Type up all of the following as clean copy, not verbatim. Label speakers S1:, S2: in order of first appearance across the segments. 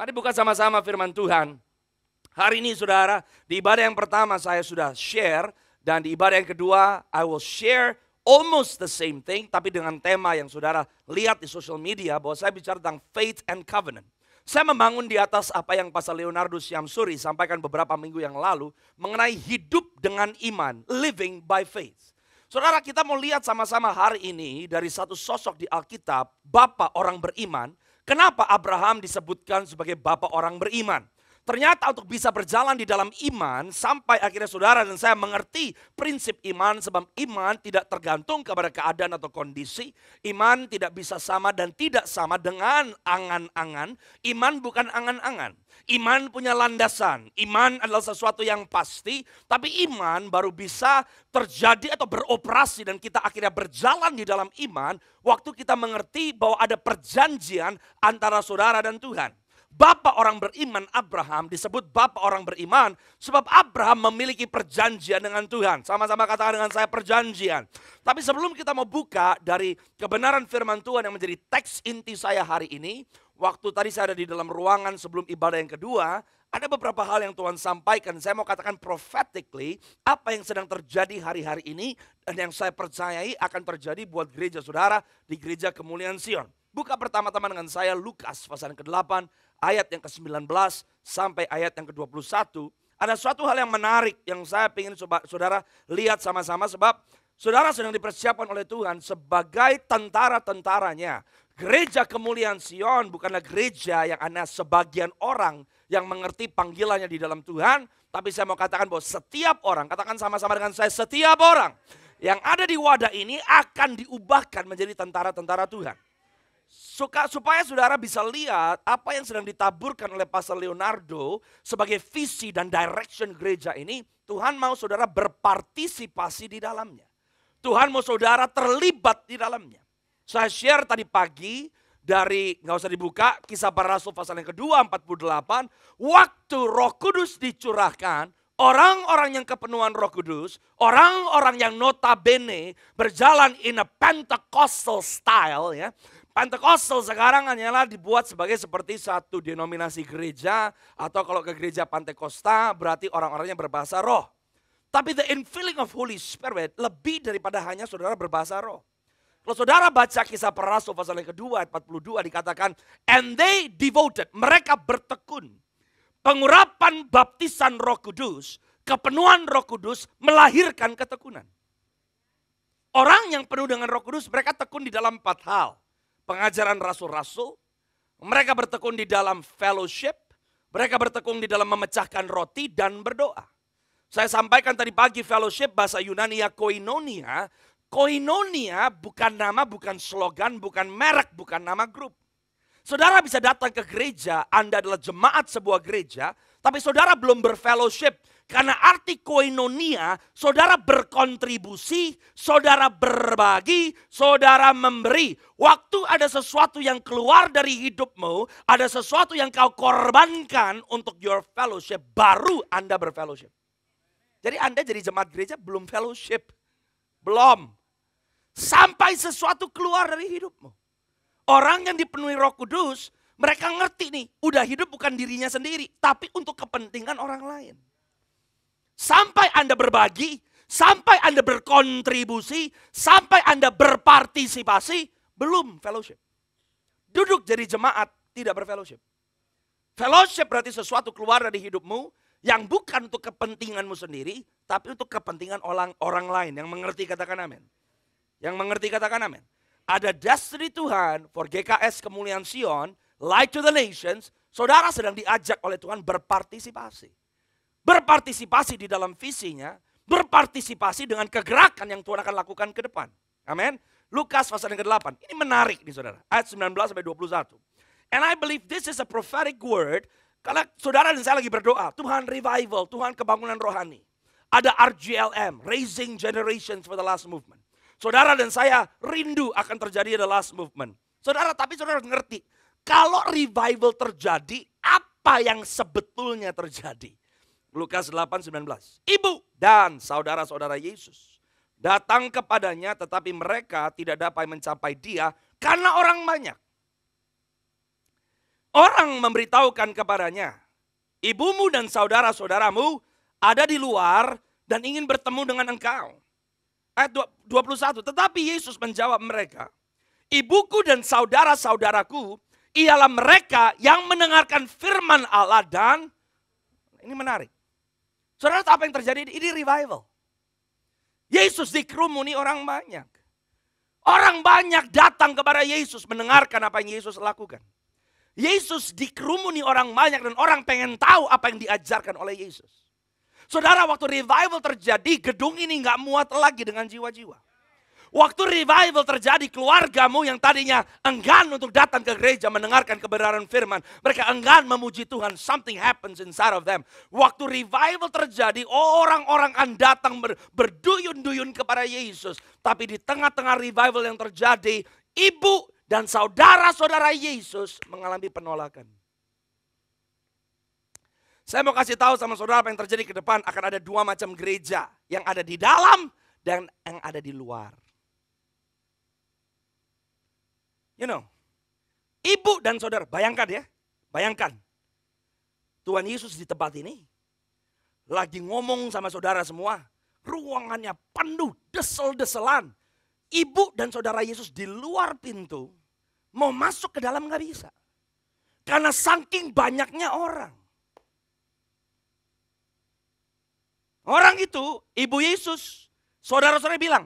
S1: Mari buka sama-sama firman Tuhan. Hari ini saudara, di ibadah yang pertama saya sudah share. Dan di ibadah yang kedua, I will share almost the same thing. Tapi dengan tema yang saudara lihat di social media, bahwa saya bicara tentang faith and covenant. Saya membangun di atas apa yang Pastor Leonardo Syamsuri sampaikan beberapa minggu yang lalu. Mengenai hidup dengan iman, living by faith. Saudara, kita mau lihat sama-sama hari ini dari satu sosok di Alkitab, Bapak orang beriman. Kenapa Abraham disebutkan sebagai Bapak orang beriman? Ternyata untuk bisa berjalan di dalam iman, sampai akhirnya saudara dan saya mengerti prinsip iman. Sebab iman tidak tergantung kepada keadaan atau kondisi. Iman tidak bisa sama dan tidak sama dengan angan-angan. Iman bukan angan-angan. Iman punya landasan. Iman adalah sesuatu yang pasti. Tapi iman baru bisa terjadi atau beroperasi dan kita akhirnya berjalan di dalam iman. Waktu kita mengerti bahwa ada perjanjian antara saudara dan Tuhan. Bapak orang beriman Abraham disebut bapak orang beriman sebab Abraham memiliki perjanjian dengan Tuhan. Sama-sama katakan dengan saya perjanjian. Tapi sebelum kita mau buka dari kebenaran firman Tuhan yang menjadi teks inti saya hari ini. Waktu tadi saya ada di dalam ruangan sebelum ibadah yang kedua. Ada beberapa hal yang Tuhan sampaikan. Saya mau katakan prophetically apa yang sedang terjadi hari-hari ini. Dan yang saya percayai akan terjadi buat gereja saudara di gereja Kemuliaan Sion. Buka pertama-tama dengan saya Lukas pasal yang ke-8 ayat yang ke-19 sampai ayat yang ke-21. Ada suatu hal yang menarik yang saya ingin saudara lihat sama-sama sebab saudara sedang dipersiapkan oleh Tuhan sebagai tentara-tentaranya. Gereja Kemuliaan Sion bukanlah gereja yang hanya sebagian orang yang mengerti panggilannya di dalam Tuhan. Tapi saya mau katakan bahwa setiap orang, katakan sama-sama dengan saya, setiap orang yang ada di wadah ini akan diubahkan menjadi tentara-tentara Tuhan. Supaya saudara bisa lihat apa yang sedang ditaburkan oleh Pastor Leonardo sebagai visi dan direction gereja ini. Tuhan mau saudara berpartisipasi di dalamnya. Tuhan mau saudara terlibat di dalamnya. Saya share tadi pagi dari, nggak usah dibuka, Kisah Para Rasul pasal yang kedua 48. Waktu Roh Kudus dicurahkan, orang-orang yang kepenuhan Roh Kudus, orang-orang yang notabene berjalan in a Pentecostal style ya. Pentecostal sekarang hanyalah dibuat sebagai seperti satu denominasi gereja. Atau kalau ke gereja Pentakosta berarti orang-orangnya berbahasa roh. Tapi the infilling of Holy Spirit lebih daripada hanya saudara berbahasa roh. Kalau saudara baca Kisah Para Rasul pasal yang kedua ayat 42 dikatakan. And they devoted, mereka bertekun. Pengurapan baptisan Roh Kudus, kepenuhan Roh Kudus melahirkan ketekunan. Orang yang penuh dengan Roh Kudus mereka tekun di dalam 4 hal. Pengajaran rasul-rasul, mereka bertekun di dalam fellowship, mereka bertekun di dalam memecahkan roti dan berdoa. Saya sampaikan tadi pagi fellowship bahasa Yunani koinonia. Koinonia bukan nama, bukan slogan, bukan merek, bukan nama grup. Saudara bisa datang ke gereja, Anda adalah jemaat sebuah gereja, tapi saudara belum berfellowship. Karena arti koinonia, saudara berkontribusi, saudara berbagi, saudara memberi. Waktu ada sesuatu yang keluar dari hidupmu, ada sesuatu yang kau korbankan untuk your fellowship, baru Anda berfellowship. Jadi Anda jadi jemaat gereja belum fellowship. Belum. Sampai sesuatu keluar dari hidupmu. Orang yang dipenuhi Roh Kudus, mereka ngerti nih, udah hidup bukan dirinya sendiri, tapi untuk kepentingan orang lain. Sampai Anda berbagi, sampai Anda berkontribusi, sampai Anda berpartisipasi, belum fellowship. Duduk jadi jemaat, tidak berfellowship. Fellowship berarti sesuatu keluar dari hidupmu yang bukan untuk kepentinganmu sendiri, tapi untuk kepentingan orang lain. Yang mengerti katakan amin. Yang mengerti katakan amin. Ada destiny Tuhan for GKS Kemuliaan Sion, Light to the Nations, saudara sedang diajak oleh Tuhan berpartisipasi. Berpartisipasi di dalam visinya, berpartisipasi dengan kegerakan yang Tuhan akan lakukan ke depan. Amin. Lukas pasal yang ke-8. Ini menarik nih saudara. Ayat 19 sampai 21. And I believe this is a prophetic word. Karena saudara dan saya lagi berdoa. Tuhan revival, Tuhan kebangunan rohani. Ada RGLM, Raising Generations for the Last Movement. Saudara dan saya rindu akan terjadi the last movement. Saudara, tapi saudara ngerti. Kalau revival terjadi, apa yang sebetulnya terjadi? Lukas 8:19. Ibu dan saudara-saudara Yesus datang kepadanya tetapi mereka tidak dapat mencapai dia karena orang banyak. Orang memberitahukan kepadanya, ibumu dan saudara-saudaramu ada di luar dan ingin bertemu dengan engkau. Ayat 21, tetapi Yesus menjawab mereka, ibuku dan saudara-saudaraku ialah mereka yang mendengarkan firman Allah dan, ini menarik. Saudara, apa yang terjadi? Ini revival. Yesus dikerumuni orang banyak. Orang banyak datang kepada Yesus mendengarkan apa yang Yesus lakukan. Yesus dikerumuni orang banyak dan orang pengen tahu apa yang diajarkan oleh Yesus. Saudara, waktu revival terjadi, gedung ini nggak muat lagi dengan jiwa-jiwa. Waktu revival terjadi, keluargamu yang tadinya enggan untuk datang ke gereja mendengarkan kebenaran firman, mereka enggan memuji Tuhan, something happens inside of them. Waktu revival terjadi, orang-orang akan datang berduyun-duyun kepada Yesus. Tapi di tengah-tengah revival yang terjadi, ibu dan saudara-saudara Yesus mengalami penolakan. Saya mau kasih tahu sama saudara apa yang terjadi ke depan. Akan ada dua macam gereja. Yang ada di dalam dan yang ada di luar. You know, ibu dan saudara, bayangkan ya. Bayangkan. Tuhan Yesus di tempat ini. Lagi ngomong sama saudara semua. Ruangannya penuh, desel-deselan. Ibu dan saudara Yesus di luar pintu. Mau masuk ke dalam gak bisa. Karena saking banyaknya orang. Orang itu, ibu Yesus, saudara-saudara bilang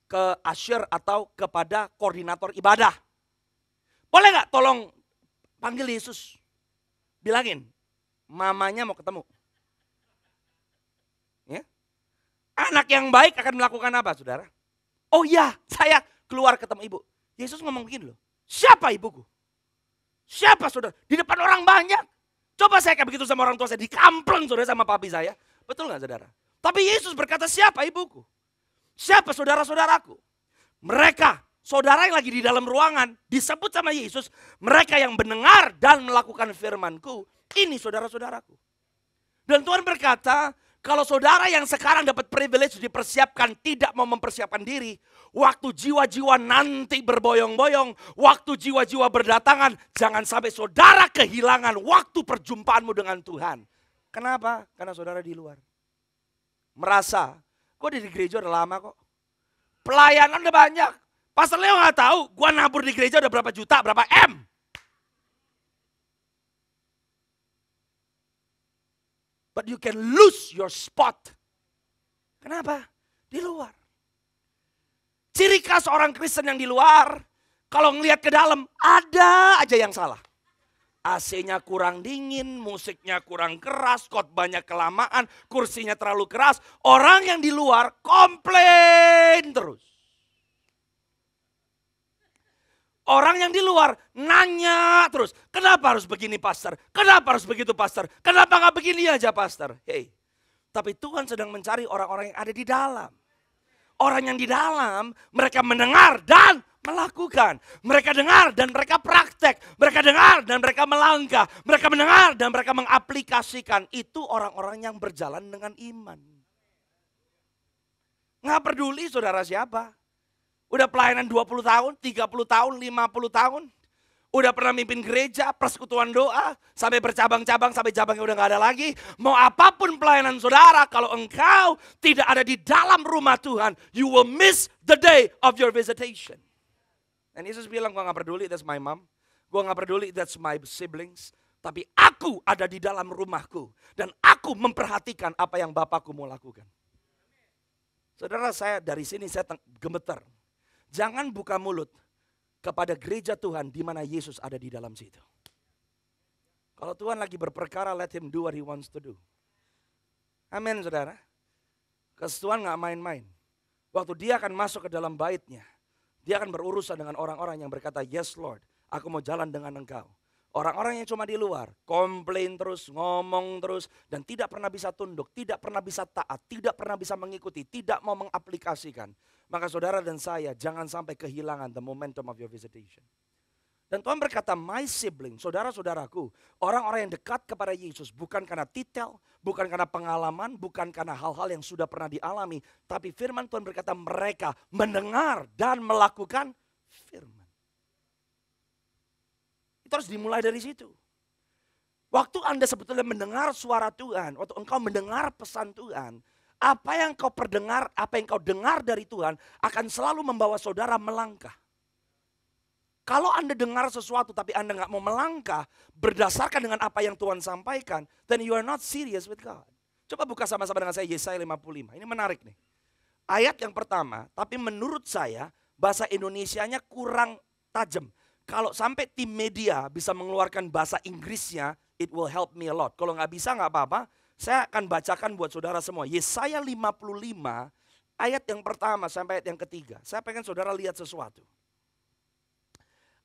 S1: ke Asher atau kepada koordinator ibadah. Boleh gak tolong panggil Yesus? Bilangin, mamanya mau ketemu. Ya? Anak yang baik akan melakukan apa, saudara? Oh iya, saya keluar ketemu ibu. Yesus ngomong begini loh. Siapa ibuku? Siapa saudara? Di depan orang banyak. Coba saya kayak begitu sama orang tua saya. Dikampleng saudara sama papi saya. Betul gak saudara? Tapi Yesus berkata, siapa ibuku? Siapa saudara-saudaraku? Mereka, saudara yang lagi di dalam ruangan, disebut sama Yesus. Mereka yang mendengar dan melakukan firman-Ku. Ini saudara-saudaraku. Dan Tuhan berkata, kalau saudara yang sekarang dapat privilege dipersiapkan, tidak mau mempersiapkan diri. Waktu jiwa-jiwa nanti berboyong-boyong, waktu jiwa-jiwa berdatangan, jangan sampai saudara kehilangan waktu perjumpaanmu dengan Tuhan. Kenapa? Karena saudara di luar. Merasa, kok di gereja udah lama kok. Pelayanan udah banyak. Pastor Leo gak tahu, gua nabur di gereja udah berapa juta, berapa M. But you can lose your spot. Kenapa? Di luar. Ciri khas orang Kristen yang di luar, kalau ngelihat ke dalam, ada aja yang salah. AC-nya kurang dingin, musiknya kurang keras, khotbahnya kelamaan, kursinya terlalu keras. Orang yang di luar komplain terus. Orang yang di luar nanya terus, kenapa harus begini pastor? Kenapa harus begitu pastor? Kenapa gak begini aja pastor? Hey, tapi Tuhan sedang mencari orang-orang yang ada di dalam. Orang yang di dalam, mereka mendengar dan melakukan. Mereka dengar dan mereka praktek. Mereka dengar dan mereka melangkah. Mereka mendengar dan mereka mengaplikasikan. Itu orang-orang yang berjalan dengan iman. Gak peduli saudara siapa. Udah pelayanan 20 tahun, 30 tahun, 50 tahun. Udah pernah mimpin gereja, persekutuan doa. Sampai bercabang-cabang, sampai cabangnya udah gak ada lagi. Mau apapun pelayanan saudara, kalau engkau tidak ada di dalam rumah Tuhan, you will miss the day of your visitation. Dan Yesus bilang, gue gak peduli, that's my mom. Gue gak peduli, that's my siblings. Tapi aku ada di dalam rumahku. Dan aku memperhatikan apa yang Bapakku mau lakukan. Saudara, saya dari sini saya gemeter. Jangan buka mulut kepada gereja Tuhan di mana Yesus ada di dalam situ. Kalau Tuhan lagi berperkara, let him do what he wants to do. Amin saudara. Tuhan gak main-main. Waktu dia akan masuk ke dalam baitnya, dia akan berurusan dengan orang-orang yang berkata, yes Lord, aku mau jalan dengan engkau. Orang-orang yang cuma di luar, komplain terus, ngomong terus, dan tidak pernah bisa tunduk, tidak pernah bisa taat, tidak pernah bisa mengikuti, tidak mau mengaplikasikan. Maka saudara dan saya jangan sampai kehilangan the momentum of your visitation. Dan Tuhan berkata, my sibling, saudara-saudaraku, orang-orang yang dekat kepada Yesus bukan karena titel, bukan karena pengalaman, bukan karena hal-hal yang sudah pernah dialami. Tapi firman Tuhan berkata mereka mendengar dan melakukan firman. Itu harus dimulai dari situ. Waktu Anda sebetulnya mendengar suara Tuhan, waktu engkau mendengar pesan Tuhan, apa yang kau perdengar, apa yang kau dengar dari Tuhan akan selalu membawa saudara melangkah. Kalau Anda dengar sesuatu tapi Anda nggak mau melangkah berdasarkan dengan apa yang Tuhan sampaikan, then you are not serious with God. Coba buka sama-sama dengan saya Yesaya 55. Ini menarik nih. Ayat yang pertama, tapi menurut saya bahasa Indonesianya kurang tajam. Kalau sampai tim media bisa mengeluarkan bahasa Inggrisnya, it will help me a lot. Kalau nggak bisa nggak apa-apa, saya akan bacakan buat saudara semua. Yesaya 55 ayat yang pertama sampai ayat yang ketiga. Saya pengen saudara lihat sesuatu.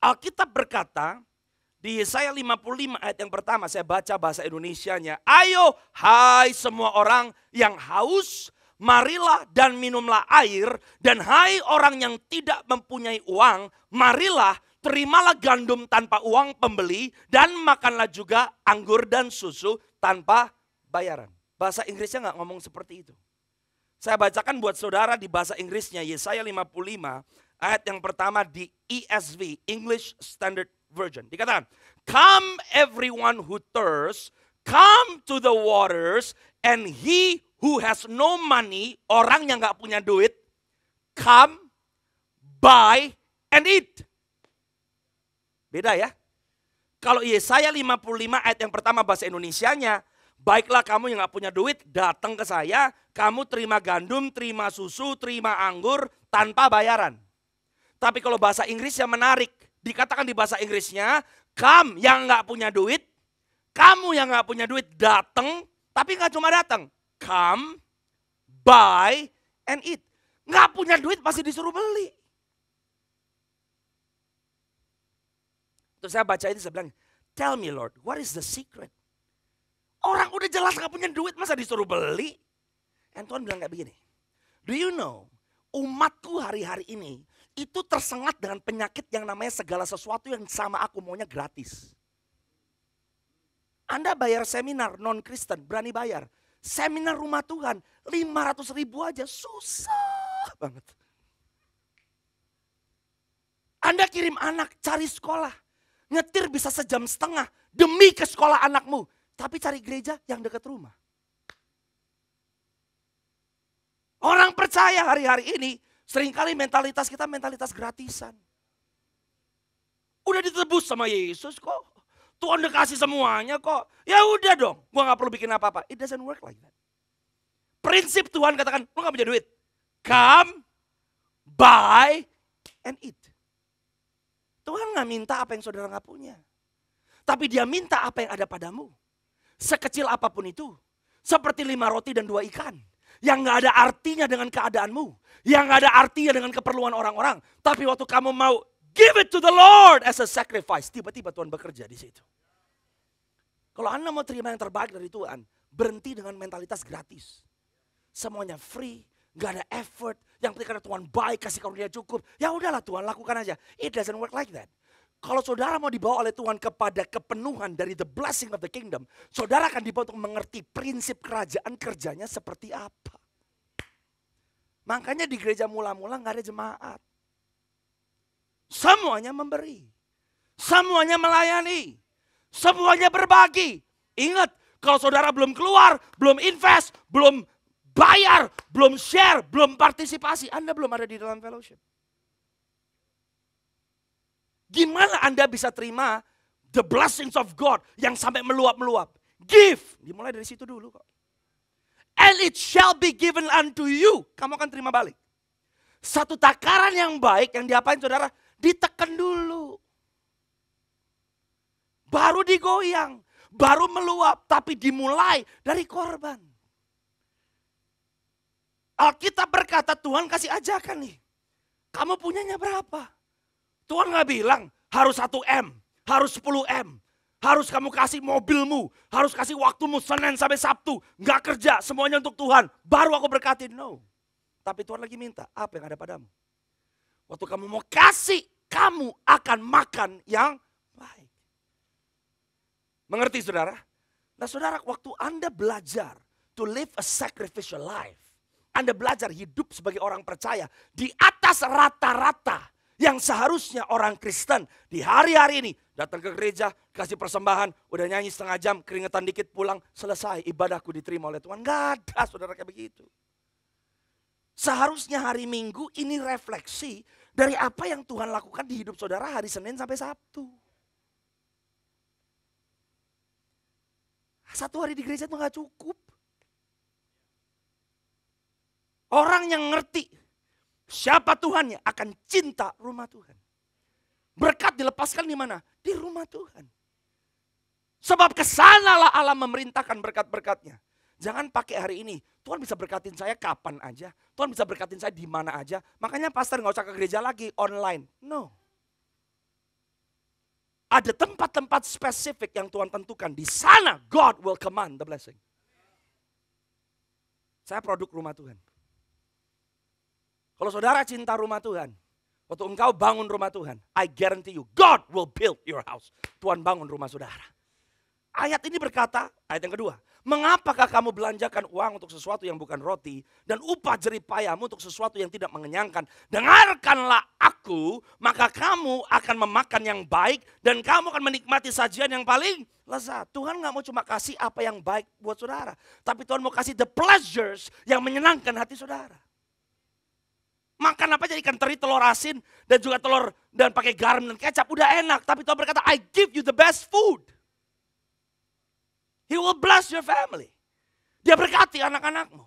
S1: Alkitab berkata di Yesaya 55 ayat yang pertama, saya baca bahasa Indonesianya. Ayo hai semua orang yang haus, marilah dan minumlah air. Dan hai orang yang tidak mempunyai uang, marilah terimalah gandum tanpa uang pembeli. Dan makanlah juga anggur dan susu tanpa bayaran. Bahasa Inggrisnya nggak ngomong seperti itu. Saya bacakan buat saudara di bahasa Inggrisnya Yesaya 55 ayat yang pertama di ESV, English Standard Version. Dikatakan, come everyone who thirsts, come to the waters, and he who has no money, orang yang gak punya duit, come, buy, and eat. Beda ya. Kalau Yesaya 55 ayat yang pertama bahasa Indonesianya, baiklah kamu yang gak punya duit, datang ke saya, kamu terima gandum, terima susu, terima anggur, tanpa bayaran. Tapi kalau bahasa Inggrisnya menarik, dikatakan di bahasa Inggrisnya, kamu yang gak punya duit, kamu yang gak punya duit datang, tapi gak cuma datang. Come, buy, and eat. Gak punya duit pasti disuruh beli. Terus saya baca itu, saya bilang, tell me Lord, what is the secret? Orang udah jelas gak punya duit, masa disuruh beli? Dan Tuhan bilang kayak begini, do you know, umatku hari-hari ini, itu tersengat dengan penyakit yang namanya segala sesuatu yang sama aku maunya gratis. Anda bayar seminar non-Kristen, berani bayar. Seminar rumah Tuhan, 500 ribu aja, susah banget. Anda kirim anak cari sekolah, nyetir bisa sejam setengah demi ke sekolah anakmu. Tapi cari gereja yang dekat rumah. Orang percaya hari-hari ini, seringkali mentalitas kita mentalitas gratisan. Udah ditebus sama Yesus kok. Tuhan udah kasih semuanya kok. Ya udah dong, gua gak perlu bikin apa-apa. It doesn't work like that. Prinsip Tuhan katakan, lu gak punya duit. Come, buy, and eat. Tuhan gak minta apa yang saudara gak punya. Tapi dia minta apa yang ada padamu. Sekecil apapun itu. Seperti 5 roti dan 2 ikan. Yang gak ada artinya dengan keadaanmu. Yang gak ada artinya dengan keperluan orang-orang. Tapi waktu kamu mau give it to the Lord as a sacrifice. Tiba-tiba Tuhan bekerja di situ. Kalau Anda mau terima yang terbaik dari Tuhan. Berhenti dengan mentalitas gratis. Semuanya free. Gak ada effort. Yang penting karena Tuhan baik, kasih karunia cukup. Ya udahlah Tuhan, lakukan aja. It doesn't work like that. Kalau saudara mau dibawa oleh Tuhan kepada kepenuhan dari the blessing of the kingdom, saudara akan dibawa untuk mengerti prinsip kerajaan kerjanya seperti apa. Makanya di gereja mula-mula gak ada jemaat. Semuanya memberi. Semuanya melayani. Semuanya berbagi. Ingat, kalau saudara belum keluar, belum invest, belum bayar, belum share, belum partisipasi, Anda belum ada di dalam fellowship. Gimana Anda bisa terima the blessings of God yang sampai meluap-meluap? Give. Dimulai dari situ dulu kok. And it shall be given unto you. Kamu akan terima balik. Satu takaran yang baik yang diapain saudara? Ditekan dulu. Baru digoyang. Baru meluap. Tapi dimulai dari korban. Alkitab berkata Tuhan kasih ajakan nih. Kamu punyanya berapa? Tuhan gak bilang harus 1 M, harus 10 M. Harus kamu kasih mobilmu, harus kasih waktumu Senin sampai Sabtu. Gak kerja, semuanya untuk Tuhan. Baru aku berkati, no. Tapi Tuhan lagi minta, apa yang ada padamu? Waktu kamu mau kasih, kamu akan makan yang baik. Mengerti saudara? Nah saudara, waktu Anda belajar to live a sacrificial life. Anda belajar hidup sebagai orang percaya di atas rata-rata Yang seharusnya orang Kristen di hari-hari ini datang ke gereja, kasih persembahan, udah nyanyi setengah jam, keringetan dikit pulang, selesai ibadahku diterima oleh Tuhan. Gak ada saudara kayak begitu. Seharusnya hari Minggu ini refleksi dari apa yang Tuhan lakukan di hidup saudara hari Senin sampai Sabtu. Satu hari di gereja itu gak cukup. Orang yang ngerti siapa Tuhannya akan cinta rumah Tuhan. Berkat dilepaskan di mana? Di rumah Tuhan. Sebab kesanalah Allah memerintahkan berkat-berkatnya. Jangan pakai hari ini. Tuhan bisa berkatin saya kapan aja. Tuhan bisa berkatin saya di mana aja. Makanya pastor gak usah ke gereja lagi, online. No. Ada tempat-tempat spesifik yang Tuhan tentukan. Di sana God will command the blessing. Saya produk rumah Tuhan. Kalau saudara cinta rumah Tuhan, waktu engkau bangun rumah Tuhan, I guarantee you, God will build your house. Tuhan bangun rumah saudara. Ayat ini berkata, ayat yang kedua, mengapakah kamu belanjakan uang untuk sesuatu yang bukan roti, dan upah jerih payahmu untuk sesuatu yang tidak mengenyangkan? Dengarkanlah aku, maka kamu akan memakan yang baik, dan kamu akan menikmati sajian yang paling lezat. Tuhan gak mau cuma kasih apa yang baik buat saudara, tapi Tuhan mau kasih the pleasures yang menyenangkan hati saudara. Makan apa aja, ikan teri, telur asin, dan juga telur dan pakai garam dan kecap, udah enak. Tapi Tuhan berkata, I give you the best food. He will bless your family. Dia berkati anak-anakmu.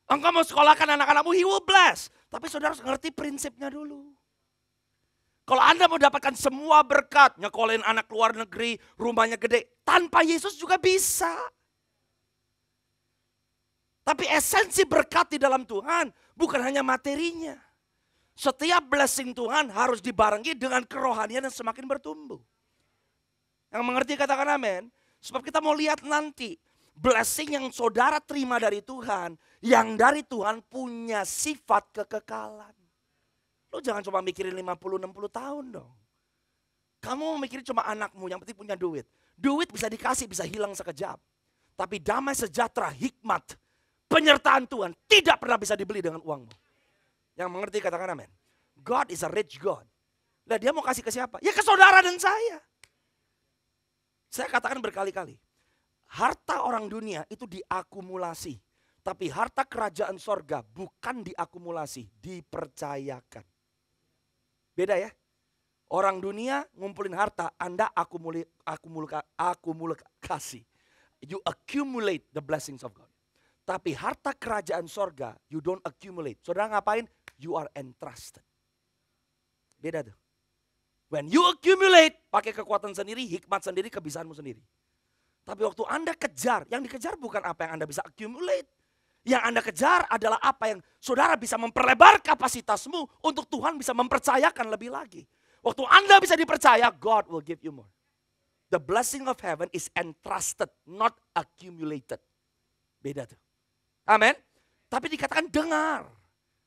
S1: Engkau mau sekolahkan anak-anakmu, He will bless. Tapi saudara harus ngerti prinsipnya dulu. Kalau Anda mau dapatkan semua berkat, nyekolahin anak luar negeri, rumahnya gede, tanpa Yesus juga bisa. Tapi esensi berkat di dalam Tuhan bukan hanya materinya. Setiap blessing Tuhan harus dibarengi dengan kerohanian yang semakin bertumbuh. Yang mengerti katakan amin. Sebab kita mau lihat nanti blessing yang saudara terima dari Tuhan, yang dari Tuhan punya sifat kekekalan. Lo jangan cuma mikirin 50-60 tahun dong. Kamu mau mikirin cuma anakmu yang penting punya duit. Duit bisa dikasih, bisa hilang sekejap. Tapi damai sejahtera, hikmat, penyertaan Tuhan tidak pernah bisa dibeli dengan uangmu. Yang mengerti katakan amin. God is a rich God. Nah, dia mau kasih ke siapa? Ya ke saudara dan saya. Saya katakan berkali-kali. Harta orang dunia itu diakumulasi. Tapi harta kerajaan sorga bukan diakumulasi, dipercayakan. Beda ya. Orang dunia ngumpulin harta, Anda akumulasi. You accumulate the blessings of God. Tapi harta kerajaan sorga, you don't accumulate. Saudara ngapain? You are entrusted. Beda tuh. When you accumulate, pakai kekuatan sendiri, hikmat sendiri, kebisaanmu sendiri. Tapi waktu Anda kejar, yang dikejar bukan apa yang Anda bisa accumulate. Yang Anda kejar adalah apa yang saudara bisa memperlebar kapasitasmu untuk Tuhan bisa mempercayakan lebih lagi. Waktu Anda bisa dipercaya, God will give you more. The blessing of heaven is entrusted, not accumulated. Beda tuh. Amin. Tapi dikatakan dengar.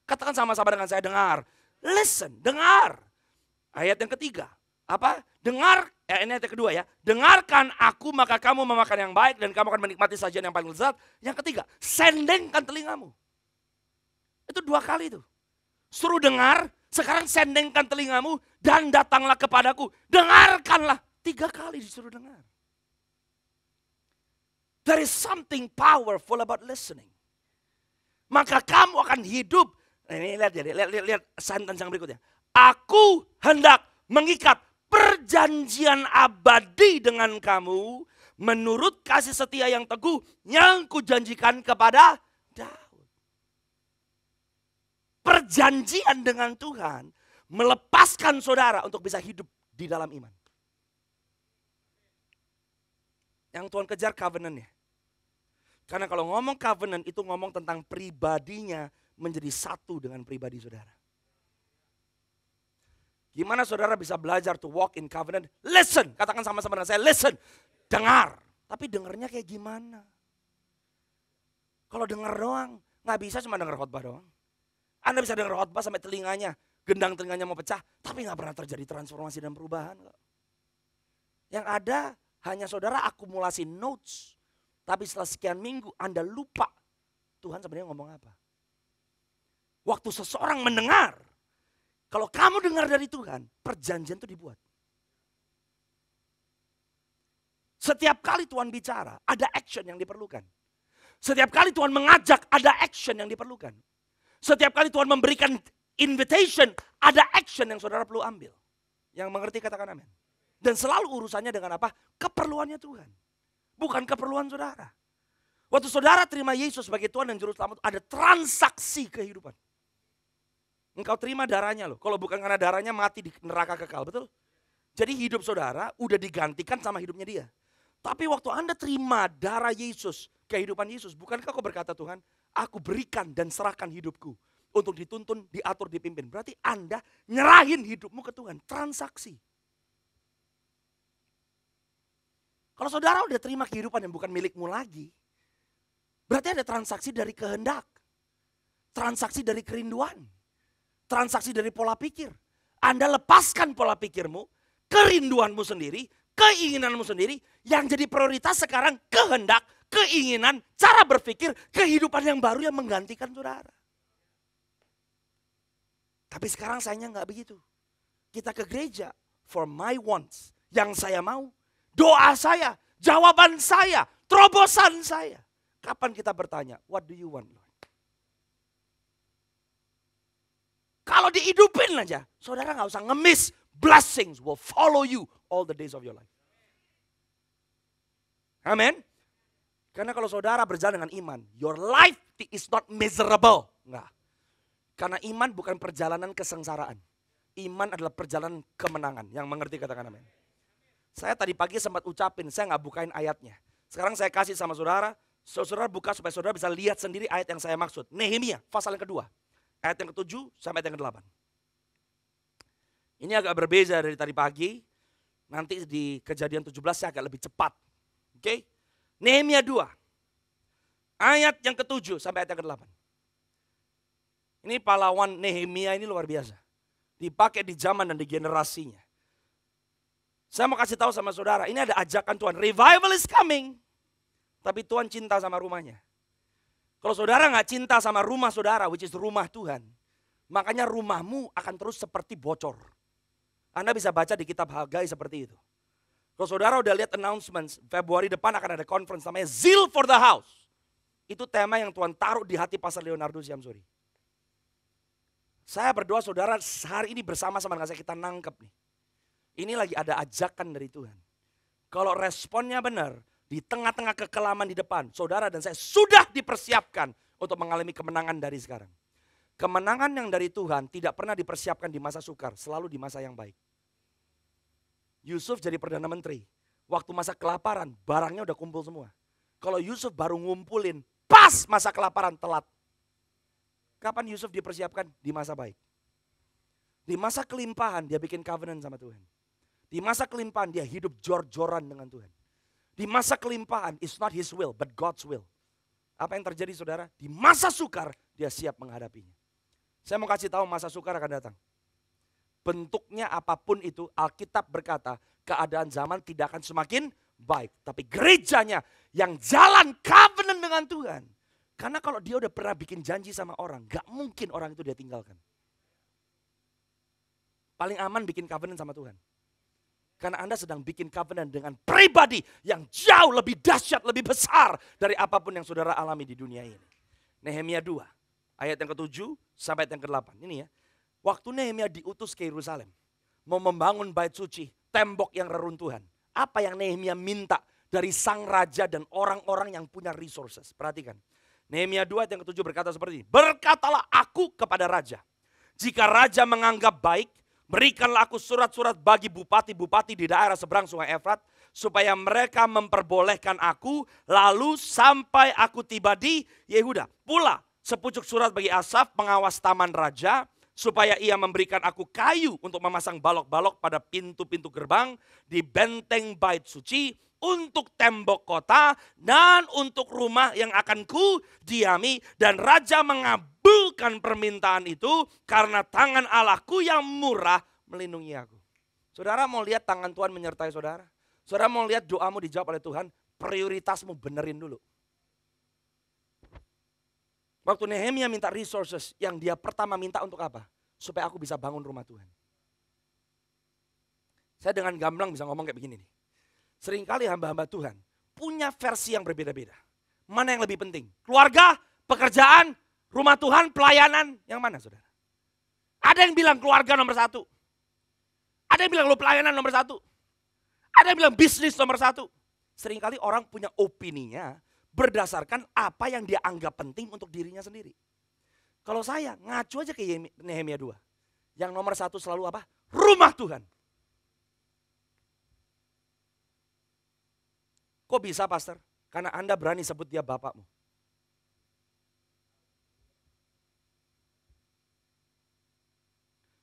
S1: Katakan sama-sama dengan saya, dengar. Listen, dengar. Ayat yang ketiga. Apa? Dengar, ini ayat yang kedua ya. Dengarkan aku maka kamu memakan yang baik dan kamu akan menikmati sajian yang paling lezat. Yang ketiga, sendengkan telingamu. Itu 2 kali tuh. Suruh dengar, sekarang sendengkan telingamu dan datanglah kepadaku. Dengarkanlah. 3 kali disuruh dengar. There is something powerful about listening. Maka kamu akan hidup. Ini lihat sentence yang berikutnya. Aku hendak mengikat perjanjian abadi dengan kamu menurut kasih setia yang teguh yang kujanjikan kepada Daud. Perjanjian dengan Tuhan melepaskan saudara untuk bisa hidup di dalam iman. Yang Tuhan kejar covenant-nya. Karena kalau ngomong covenant itu ngomong tentang pribadinya menjadi satu dengan pribadi saudara. Gimana saudara bisa belajar to walk in covenant? Listen, katakan sama-sama dengan saya, listen. Dengar. Tapi dengarnya kayak gimana? Kalau dengar doang, nggak bisa cuma dengar khotbah doang. Anda bisa dengar khotbah sampai telinganya, gendang telinganya mau pecah, tapi nggak pernah terjadi transformasi dan perubahan. Yang ada hanya saudara akumulasi notes. Tapi setelah sekian minggu Anda lupa Tuhan sebenarnya ngomong apa. Waktu seseorang mendengar, Kalau kamu dengar dari Tuhan, perjanjian itu dibuat. Setiap kali Tuhan bicara, ada action yang diperlukan. Setiap kali Tuhan mengajak, ada action yang diperlukan. Setiap kali Tuhan memberikan invitation, ada action yang saudara perlu ambil. Yang mengerti katakan amin. Dan selalu urusannya dengan apa? Keperluannya Tuhan. Bukan keperluan saudara. Waktu saudara terima Yesus sebagai Tuhan dan Juru Selamat, ada transaksi kehidupan. Engkau terima darahnya loh. Kalau bukan karena darahnya mati di neraka kekal, betul? Jadi hidup saudara udah digantikan sama hidupnya dia. Tapi waktu Anda terima darah Yesus, kehidupan Yesus, bukankah kau berkata Tuhan, aku berikan dan serahkan hidupku untuk dituntun, diatur, dipimpin. Berarti Anda nyerahin hidupmu ke Tuhan, transaksi. Kalau saudara udah terima kehidupan yang bukan milikmu lagi, berarti ada transaksi dari kehendak, transaksi dari kerinduan, transaksi dari pola pikir. Anda lepaskan pola pikirmu, kerinduanmu sendiri, keinginanmu sendiri, yang jadi prioritas sekarang kehendak, keinginan, cara berpikir, kehidupan yang baru yang menggantikan saudara. Tapi sekarang sayangnya nggak begitu. Kita ke gereja for my wants, yang saya mau, doa saya, jawaban saya, terobosan saya. Kapan kita bertanya, what do you want Lord? Kalau dihidupin aja, saudara nggak usah ngemis. Blessings will follow you all the days of your life. Amin. Karena kalau saudara berjalan dengan iman, your life is not miserable. Enggak. Karena iman bukan perjalanan kesengsaraan. Iman adalah perjalanan kemenangan. Yang mengerti katakan amin. Saya tadi pagi sempat ucapin, saya nggak bukain ayatnya. Sekarang saya kasih sama saudara, saudara buka supaya saudara bisa lihat sendiri ayat yang saya maksud. Nehemia, pasal yang kedua. Ayat yang ke-7 sampai ayat yang ke-8. Ini agak berbeda dari tadi pagi. Nanti di Kejadian 17 saya agak lebih cepat. Oke? Nehemia 2. Ayat yang ke-7 sampai ayat yang ke-8. Ini pahlawan Nehemia ini luar biasa. Dipakai di zaman dan di generasinya. Saya mau kasih tahu sama saudara, ini ada ajakan Tuhan. Revival is coming. Tapi Tuhan cinta sama rumahnya. Kalau saudara nggak cinta sama rumah saudara, which is rumah Tuhan. Makanya rumahmu akan terus seperti bocor. Anda bisa baca di kitab Hagai seperti itu. Kalau saudara udah lihat announcements, Februari depan akan ada conference namanya Zeal for the House. Itu tema yang Tuhan taruh di hati Pastor Leonardo Siamsuri. Saya berdoa saudara hari ini bersama-sama dengan saya kita nangkep nih. Ini lagi ada ajakan dari Tuhan. Kalau responnya benar, di tengah-tengah kekelaman di depan, saudara dan saya sudah dipersiapkan untuk mengalami kemenangan dari sekarang. Kemenangan yang dari Tuhan tidak pernah dipersiapkan di masa sukar, selalu di masa yang baik. Yusuf jadi Perdana Menteri, waktu masa kelaparan barangnya udah kumpul semua. Kalau Yusuf baru ngumpulin, pas masa kelaparan telat. Kapan Yusuf dipersiapkan? Di masa baik. Di masa kelimpahan dia bikin covenant sama Tuhan. Di masa kelimpahan dia hidup jor-joran dengan Tuhan. Di masa kelimpahan it's not his will but God's will. Apa yang terjadi saudara? Di masa sukar dia siap menghadapinya. Saya mau kasih tahu masa sukar akan datang. Bentuknya apapun itu Alkitab berkata keadaan zaman tidak akan semakin baik. Tapi gerejanya yang jalan covenant dengan Tuhan. Karena kalau dia udah pernah bikin janji sama orang, gak mungkin orang itu dia tinggalkan. Paling aman bikin covenant sama Tuhan. Karena Anda sedang bikin covenant dengan pribadi yang jauh lebih dahsyat, lebih besar dari apapun yang saudara alami di dunia ini. Nehemia 2, ayat yang ke-7 sampai ayat yang ke-8. Ini ya, waktu Nehemia diutus ke Yerusalem, mau membangun bait suci, tembok yang reruntuhan. Apa yang Nehemia minta dari sang raja dan orang-orang yang punya resources? Perhatikan, Nehemia 2 ayat yang ke-7 berkata seperti ini. Berkatalah aku kepada raja, jika raja menganggap baik, berikanlah aku surat-surat bagi bupati-bupati di daerah seberang sungai Efrat, supaya mereka memperbolehkan aku, lalu sampai aku tiba di Yehuda. Pula sepucuk surat bagi Asaf, pengawas taman raja, supaya ia memberikan aku kayu untuk memasang balok-balok pada pintu-pintu gerbang, di benteng bait suci, untuk tembok kota, dan untuk rumah yang akan ku diami. Dan raja mengabulkan permintaan itu karena tangan Allahku yang murah melindungi aku. Saudara mau lihat tangan Tuhan menyertai saudara? Saudara mau lihat doamu dijawab oleh Tuhan? Prioritasmu benerin dulu. Waktu Nehemia minta resources, yang dia pertama minta untuk apa? supaya aku bisa bangun rumah Tuhan. Saya dengan gamblang bisa ngomong kayak begini nih. Seringkali hamba-hamba Tuhan punya versi yang berbeda-beda. Mana yang lebih penting? Keluarga, pekerjaan, rumah Tuhan, pelayanan. Yang mana saudara? Ada yang bilang keluarga nomor 1. Ada yang bilang lo pelayanan nomor 1. Ada yang bilang bisnis nomor 1. Seringkali orang punya opininya berdasarkan apa yang dia anggap penting untuk dirinya sendiri. Kalau saya ngacu aja ke Nehemia 2. Yang nomor 1 selalu apa? Rumah Tuhan. Kok bisa pastor? Karena Anda berani sebut dia bapakmu.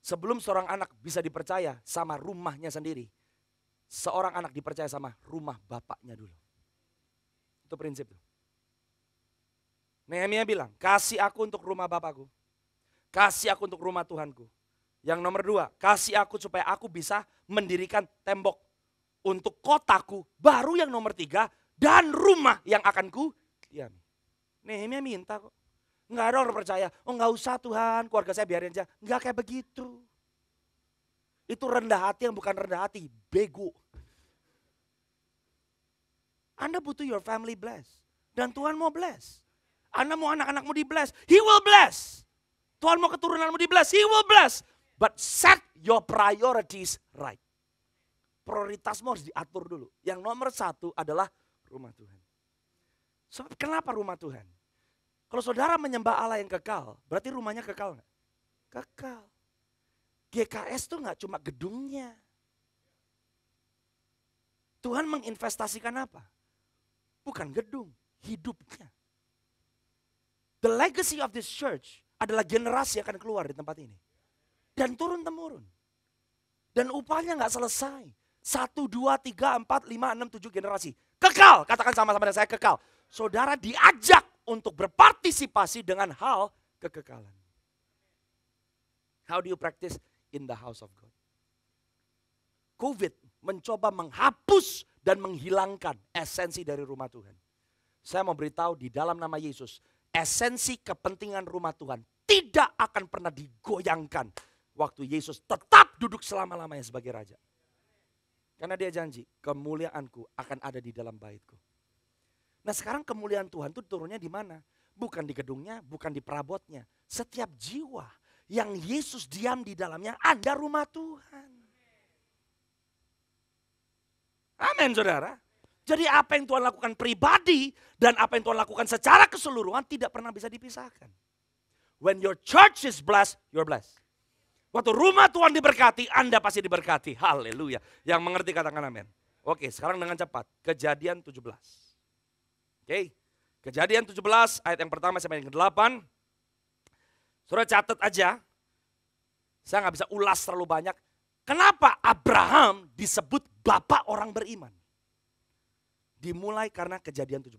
S1: Sebelum seorang anak bisa dipercaya sama rumahnya sendiri, seorang anak dipercaya sama rumah bapaknya dulu. Itu prinsip tuh. Nehemia bilang, kasih aku untuk rumah bapakku. Kasih aku untuk rumah Tuhanku. Yang nomor 2, kasih aku supaya aku bisa mendirikan tembok untuk kotaku. Baru yang nomor 3, dan rumah yang akan ku diami. Nehemia minta kok. Enggak ada orang percaya, oh enggak usah Tuhan, keluarga saya biarin aja. Enggak kayak begitu. Itu rendah hati yang bukan rendah hati, bego. Anda butuh your family bless. Dan Tuhan mau bless. Anda mau anak-anakmu di bless, He will bless. Tuhan mau keturunanmu di bless, He will bless. But set your priorities right. Prioritasmu harus diatur dulu. Yang nomor 1 adalah rumah Tuhan. Sebab kenapa rumah Tuhan? Kalau saudara menyembah Allah yang kekal, berarti rumahnya kekal nggak? Kekal. GKS tuh nggak cuma gedungnya. Tuhan menginvestasikan apa? Bukan gedung, hidupnya. The legacy of this church adalah generasi yang akan keluar di tempat ini. Dan turun-temurun. Dan upahnya nggak selesai. 1, 2, 3, 4, 5, 6, 7 generasi. Kekal, katakan sama-sama dengan saya kekal. Saudara diajak untuk berpartisipasi dengan hal kekekalan. How do you practice in the house of God? COVID mencoba menghapus dan menghilangkan esensi dari rumah Tuhan. Saya mau beritahu di dalam nama Yesus, esensi kepentingan rumah Tuhan tidak akan pernah digoyangkan waktu Yesus tetap duduk selama-lamanya sebagai raja. Karena dia janji, kemuliaanku akan ada di dalam baitku. Nah sekarang kemuliaan Tuhan itu turunnya di mana? Bukan di gedungnya, bukan di perabotnya. Setiap jiwa yang Yesus diam di dalamnya ada rumah Tuhan. Amin saudara. Jadi apa yang Tuhan lakukan pribadi dan apa yang Tuhan lakukan secara keseluruhan tidak pernah bisa dipisahkan. When your church is blessed, you're blessed. Waktu rumah Tuhan diberkati, Anda pasti diberkati. Haleluya. Yang mengerti katakan amin. Oke, sekarang dengan cepat. Kejadian 17. Oke, Kejadian 17 ayat yang pertama sampai yang ke-8. Saudara catat aja. Saya nggak bisa ulas terlalu banyak. Kenapa Abraham disebut bapak orang beriman? Dimulai karena Kejadian 17.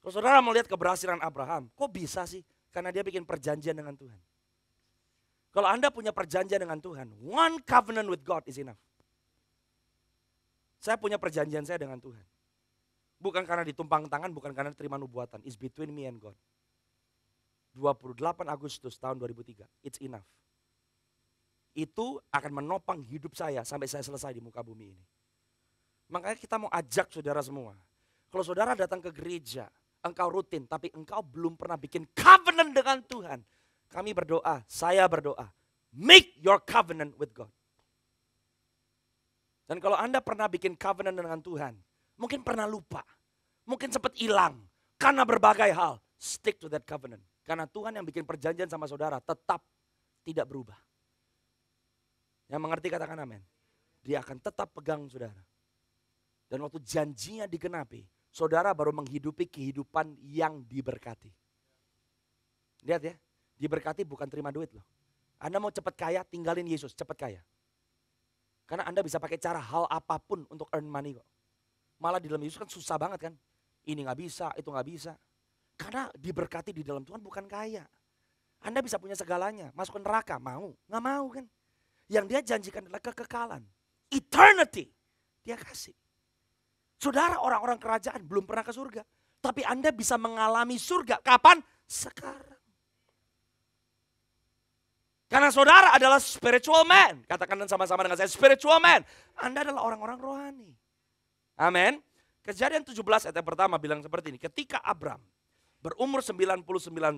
S1: Kalau saudara mau lihat keberhasilan Abraham, kok bisa sih? Karena dia bikin perjanjian dengan Tuhan. Kalau Anda punya perjanjian dengan Tuhan, one covenant with God is enough. Saya punya perjanjian saya dengan Tuhan. Bukan karena ditumpang tangan, bukan karena terima nubuatan. It's between me and God. 28 Agustus tahun 2003, it's enough. Itu akan menopang hidup saya sampai saya selesai di muka bumi ini. Makanya kita mau ajak saudara semua. Kalau saudara datang ke gereja, engkau rutin, tapi engkau belum pernah bikin covenant dengan Tuhan. Kami berdoa, saya berdoa. Make your covenant with God. Dan kalau Anda pernah bikin covenant dengan Tuhan, mungkin pernah lupa, mungkin sempat hilang. Karena berbagai hal, stick to that covenant. Karena Tuhan yang bikin perjanjian sama saudara tetap tidak berubah. Yang mengerti katakan amin. Dia akan tetap pegang saudara. Dan waktu janjinya digenapi, saudara baru menghidupi kehidupan yang diberkati. Lihat ya, diberkati bukan terima duit loh. Anda mau cepat kaya, tinggalin Yesus, cepat kaya. Karena Anda bisa pakai cara hal apapun untuk earn money kok. Malah di dalam Yesus kan susah banget kan. Ini gak bisa, itu gak bisa. Karena diberkati di dalam Tuhan bukan kaya. Anda bisa punya segalanya, masuk ke neraka, mau? Gak mau kan. Yang dia janjikan adalah kekekalan. Eternity, dia kasih. Saudara orang-orang kerajaan belum pernah ke surga. Tapi Anda bisa mengalami surga, kapan? Sekarang. Karena saudara adalah spiritual man. Katakan sama-sama dengan saya, spiritual man. Anda adalah orang-orang rohani. Amin. Kejadian 17 ayat yang pertama bilang seperti ini. Ketika Abram berumur 99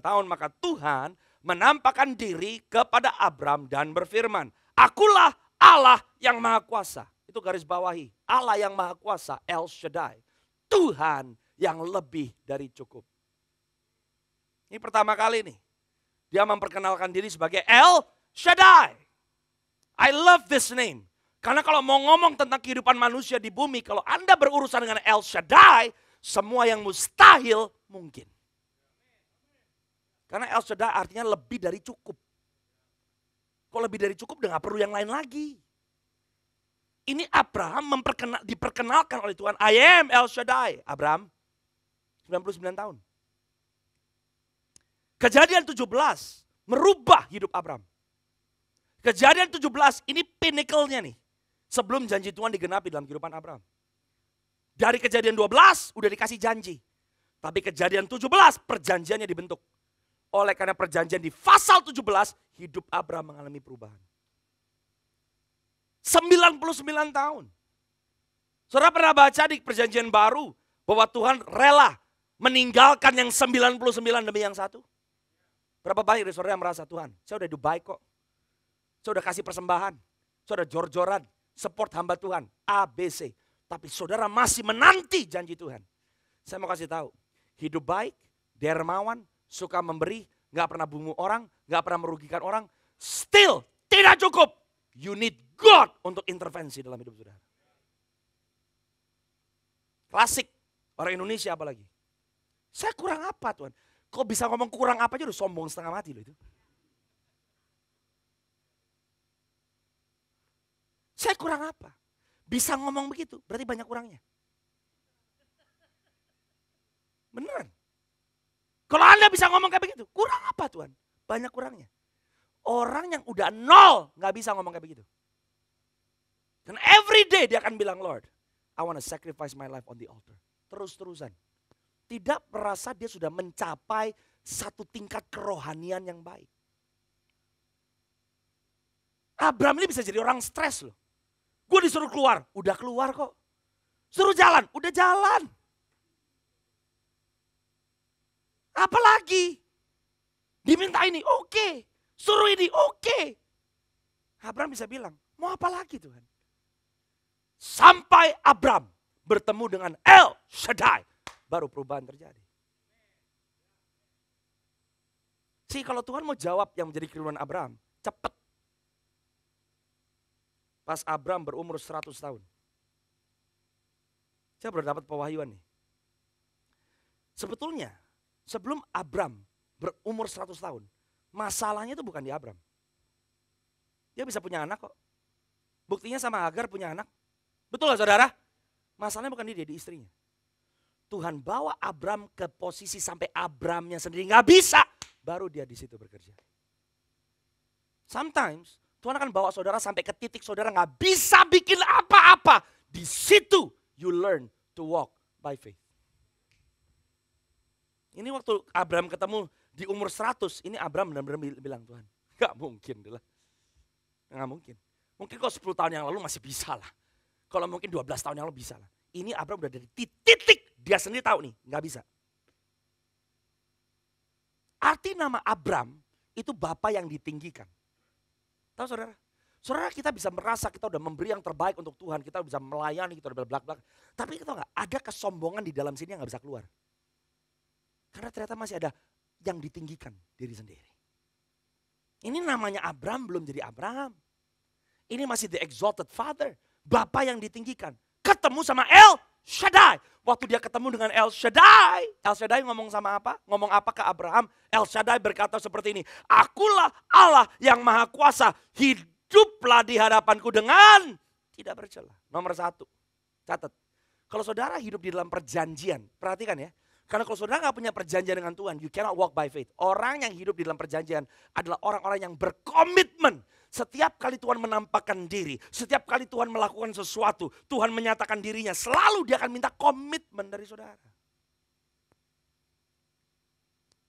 S1: tahun, maka Tuhan menampakkan diri kepada Abram dan berfirman, Akulah Allah yang Maha Kuasa. Itu garis bawahi. Allah yang Maha Kuasa, El Shaddai. Tuhan yang lebih dari cukup. Ini pertama kali nih. Dia memperkenalkan diri sebagai El Shaddai. I love this name. Karena kalau mau ngomong tentang kehidupan manusia di bumi, kalau Anda berurusan dengan El Shaddai, semua yang mustahil mungkin. Karena El Shaddai artinya lebih dari cukup. Kalau lebih dari cukup udah gak perlu yang lain lagi. Ini Abraham diperkenalkan oleh Tuhan. I am El Shaddai. Abraham 99 tahun. Kejadian 17 merubah hidup Abraham. Kejadian 17 ini pinnacle-nya nih. Sebelum janji Tuhan digenapi dalam kehidupan Abraham. Dari kejadian 12 udah dikasih janji. Tapi kejadian 17 perjanjiannya dibentuk. Oleh karena perjanjian di pasal 17 hidup Abraham mengalami perubahan. 99 tahun. Saudara pernah baca di perjanjian baru bahwa Tuhan rela meninggalkan yang 99 demi yang satu? Berapa banyak dari saudara yang merasa, Tuhan, saya udah hidup baik kok. Saya udah kasih persembahan. Saya udah jor-joran, support hamba Tuhan, A, B, C. Tapi saudara masih menanti janji Tuhan. Saya mau kasih tahu, hidup baik, dermawan, suka memberi, gak pernah bungu orang, gak pernah merugikan orang, still tidak cukup. You need God untuk intervensi dalam hidup saudara. Klasik, orang Indonesia apalagi. Saya kurang apa Tuhan? Kok bisa ngomong kurang apa aja udah sombong setengah mati loh itu. Saya kurang apa? Bisa ngomong begitu, berarti banyak kurangnya. Beneran. Kalau Anda bisa ngomong kayak begitu, kurang apa Tuhan? Banyak kurangnya. Orang yang udah nol gak bisa ngomong kayak begitu. Dan every day dia akan bilang, Lord, I want to sacrifice my life on the altar. Terus-terusan. Tidak merasa dia sudah mencapai satu tingkat kerohanian yang baik. Abraham ini bisa jadi orang stres loh. Gue disuruh keluar, udah keluar kok. Suruh jalan, udah jalan. Apalagi? Diminta ini, oke. Suruh ini, oke. Abraham bisa bilang, mau apa lagi Tuhan? Sampai Abraham bertemu dengan El Shaddai. Baru perubahan terjadi. Sih kalau Tuhan mau jawab yang menjadi kerinduan Abraham, cepat. Pas Abraham berumur 100 tahun. Saya baru dapat pewahyuan nih. Sebetulnya sebelum Abraham berumur 100 tahun, masalahnya itu bukan di Abraham. Dia bisa punya anak kok. Buktinya sama Hagar punya anak. Betul gak saudara? Masalahnya bukan di istrinya. Tuhan bawa Abraham ke posisi sampai Abrahamnya sendiri gak bisa. Baru dia di situ bekerja. Sometimes Tuhan akan bawa saudara sampai ke titik saudara gak bisa bikin apa-apa. Di situ you learn to walk by faith. Ini waktu Abraham ketemu di umur 100. Ini Abraham benar-benar bilang Tuhan. Gak mungkin lah. Gak mungkin. Mungkin kok 10 tahun yang lalu masih bisa lah. Kalau mungkin 12 tahun yang lalu bisa lah. Ini Abraham udah dari titik. Dia sendiri tahu nih, nggak bisa. Arti nama Abraham itu Bapa yang ditinggikan. Tahu saudara? Saudara kita bisa merasa kita udah memberi yang terbaik untuk Tuhan. Kita bisa melayani, kita udah belak-belak. Tapi kita nggak ada kesombongan di dalam sini yang nggak bisa keluar. Karena ternyata masih ada yang ditinggikan diri sendiri. Ini namanya Abraham belum jadi Abraham. Ini masih the exalted father. Bapa yang ditinggikan. Ketemu sama El Shaddai. Waktu dia ketemu dengan El Shaddai ngomong sama apa? Ngomong apa ke Abraham? El Shaddai berkata seperti ini. Akulah Allah yang Maha Kuasa. Hiduplah di hadapanku dengan tidak bercela. Nomor 1. Catat. Kalau saudara hidup di dalam perjanjian. Perhatikan ya. Karena kalau saudara gak punya perjanjian dengan Tuhan. You cannot walk by faith. Orang yang hidup di dalam perjanjian adalah orang-orang yang berkomitmen. Setiap kali Tuhan menampakkan diri, setiap kali Tuhan melakukan sesuatu, Tuhan menyatakan dirinya, selalu dia akan minta komitmen dari saudara.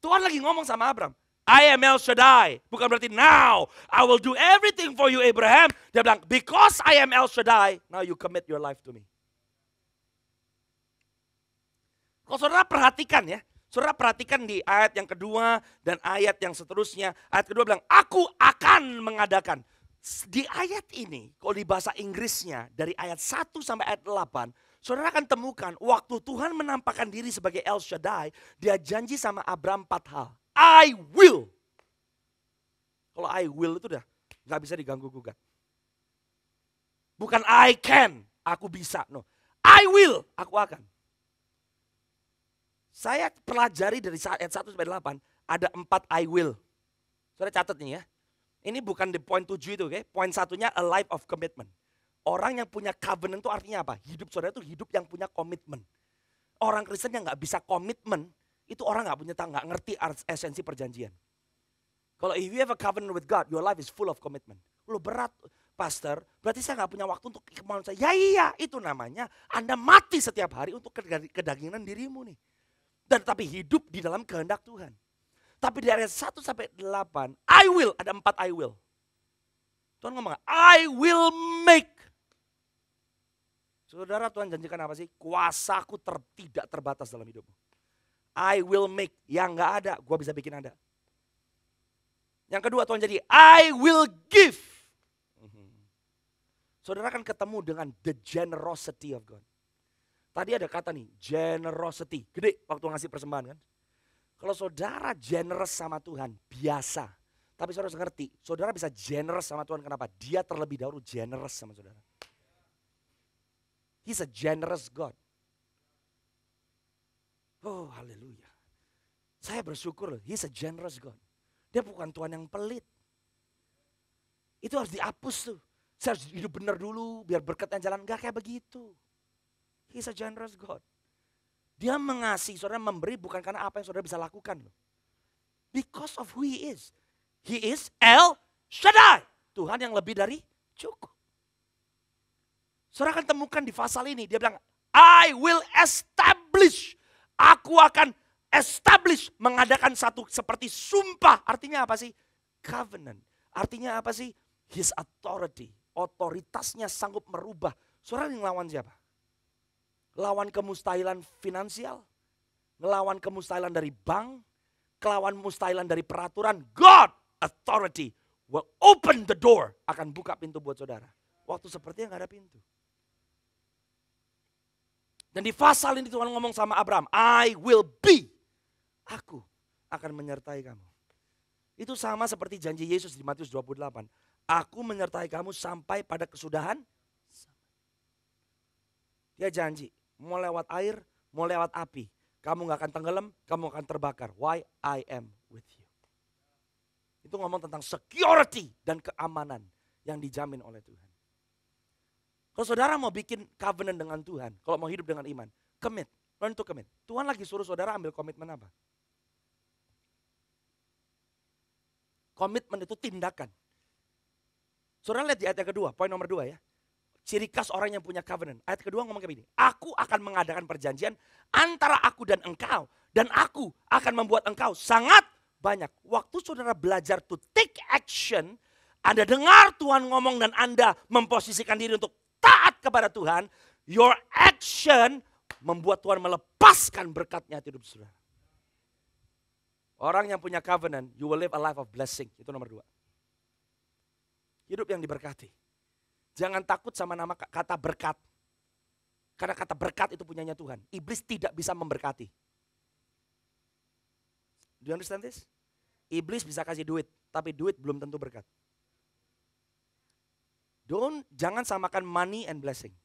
S1: Tuhan lagi ngomong sama Abraham, I am El Shaddai. Bukan berarti now I will do everything for you Abraham. Dia bilang, because I am El Shaddai, now you commit your life to me. Kalau saudara perhatikan ya, saudara perhatikan di ayat yang kedua dan ayat yang seterusnya. Ayat kedua bilang, aku akan mengadakan. Di ayat ini, kalau di bahasa Inggrisnya, dari ayat 1 sampai ayat 8, saudara akan temukan waktu Tuhan menampakkan diri sebagai El Shaddai, dia janji sama Abraham 4 hal. I will. Kalau I will itu udah gak bisa diganggu gugat. Bukan I can, aku bisa. No, I will, aku akan. Saya pelajari dari ayat 1 sampai 8, ada 4 I will. Saudara catat nih ya. Ini bukan di poin 7 itu, oke? Poin satunya a life of commitment. Orang yang punya covenant itu artinya apa? Hidup saudara itu hidup yang punya komitmen. Orang Kristen yang gak bisa komitmen, itu orang gak ngerti esensi perjanjian. Kalau if you have a covenant with God, your life is full of commitment. Lu berat, pastor, berarti saya gak punya waktu untuk kemauan saya. Ya iya, itu namanya Anda mati setiap hari untuk kedagingan dirimu nih. Dan tapi hidup di dalam kehendak Tuhan. Tapi dari ayat 1 sampai 8, I will, ada 4 I will. Tuhan ngomong, I will make. Saudara, Tuhan janjikan apa sih? Kuasaku tidak terbatas dalam hidupmu. I will make. Yang gak ada, gue bisa bikin ada. Yang kedua Tuhan jadi, I will give. Saudara akan ketemu dengan the generosity of God. Tadi ada kata nih, generosity. Gede waktu ngasih persembahan kan. Kalau saudara generous sama Tuhan, biasa. Tapi saudara harus ngerti, saudara bisa generous sama Tuhan kenapa? Dia terlebih dahulu generous sama saudara. He's a generous God. Oh haleluya. Saya bersyukur loh, He's a generous God. Dia bukan Tuhan yang pelit. Itu harus dihapus tuh. Saya harus hidup benar dulu, biar berkatnya jalan. Gak kayak begitu. He's a generous God. Dia mengasihi, saudara memberi bukan karena apa yang saudara bisa lakukan loh. Because of who He is. He is El Shaddai. Tuhan yang lebih dari cukup. Saudara akan temukan di pasal ini, dia bilang, I will establish. Aku akan establish, mengadakan satu seperti sumpah. Artinya apa sih? Covenant. Artinya apa sih? His authority. Otoritasnya sanggup merubah. Saudara yang lawan siapa? Lawan kemustahilan finansial, ngelawan kemustahilan dari bank, kelawan mustahilan dari peraturan. God authority will open the door, akan buka pintu buat saudara. Waktu sepertinya gak ada pintu. Dan di pasal ini Tuhan ngomong sama Abraham, I will be. Aku akan menyertai kamu. Itu sama seperti janji Yesus di Matius 28. Aku menyertai kamu sampai pada kesudahan. Dia janji. Mau lewat air, mau lewat api. Kamu gak akan tenggelam, kamu akan terbakar. Why? I am with you. Itu ngomong tentang security dan keamanan yang dijamin oleh Tuhan. Kalau saudara mau bikin covenant dengan Tuhan, kalau mau hidup dengan iman, commit, learn to commit. Tuhan lagi suruh saudara ambil komitmen apa? Komitmen itu tindakan. Saudara lihat di ayat yang kedua, poin nomor 2 ya. Ciri khas orang yang punya covenant. Ayat kedua ngomong kayak gini. Aku akan mengadakan perjanjian antara aku dan engkau. Dan aku akan membuat engkau sangat banyak. Waktu saudara belajar to take action. Anda dengar Tuhan ngomong dan Anda memposisikan diri untuk taat kepada Tuhan. Your action membuat Tuhan melepaskan berkatnya di hidup saudara. Orang yang punya covenant, you will live a life of blessing. Itu nomor 2. Hidup yang diberkati. Jangan takut sama nama kata berkat. Karena kata berkat itu punyanya Tuhan. Iblis tidak bisa memberkati. Do you understand this? Iblis bisa kasih duit, tapi duit belum tentu berkat. Jangan samakan money and blessing.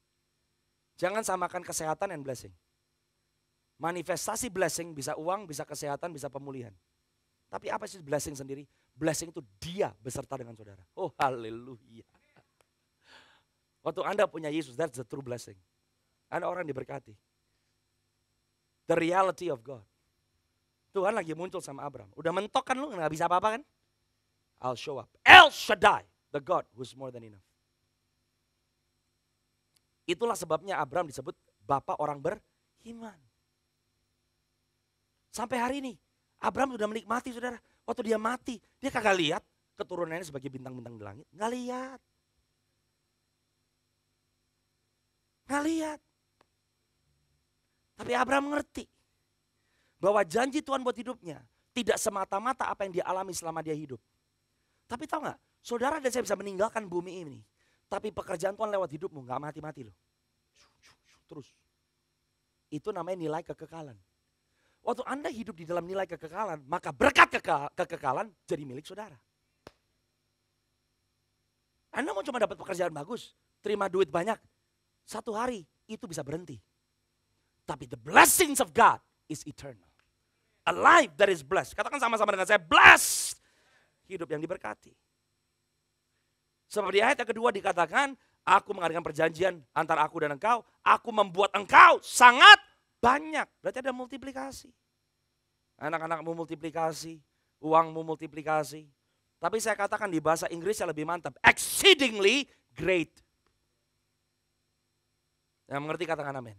S1: Jangan samakan kesehatan and blessing. Manifestasi blessing bisa uang, bisa kesehatan, bisa pemulihan. Tapi apa sih blessing sendiri? Blessing itu dia beserta dengan saudara. Oh haleluya. Waktu Anda punya Yesus, that's the true blessing. Anda orang diberkati. The reality of God. Tuhan lagi muncul sama Abraham. Udah mentok kan lu, gak bisa apa-apa kan? I'll show up. El Shaddai, the God who's more than enough. Itulah sebabnya Abraham disebut Bapak orang beriman. Sampai hari ini, Abraham sudah menikmati saudara. Waktu dia mati, dia kagak lihat keturunannya sebagai bintang-bintang di langit. Nggak lihat. Nggak lihat. Tapi Abraham ngerti bahwa janji Tuhan buat hidupnya tidak semata-mata apa yang dia alami selama dia hidup. Tapi tahu nggak, saudara dan saya bisa meninggalkan bumi ini. Tapi pekerjaan Tuhan lewat hidupmu nggak mati-mati loh. Terus. Itu namanya nilai kekekalan. Waktu Anda hidup di dalam nilai kekekalan, maka berkat kekekalan jadi milik saudara. Anda mau cuma dapat pekerjaan bagus, terima duit banyak. Satu hari itu bisa berhenti. Tapi the blessings of God is eternal. A life that is blessed. Katakan sama-sama dengan saya, blessed. Hidup yang diberkati. Sebab di ayat yang kedua dikatakan, aku mengadakan perjanjian antara aku dan engkau. Aku membuat engkau sangat banyak. Berarti ada multiplikasi. Anak-anakmu multiplikasi, uangmu multiplikasi. Tapi saya katakan di bahasa Inggris yang lebih mantap. Exceedingly great. Yang mengerti katakan amin.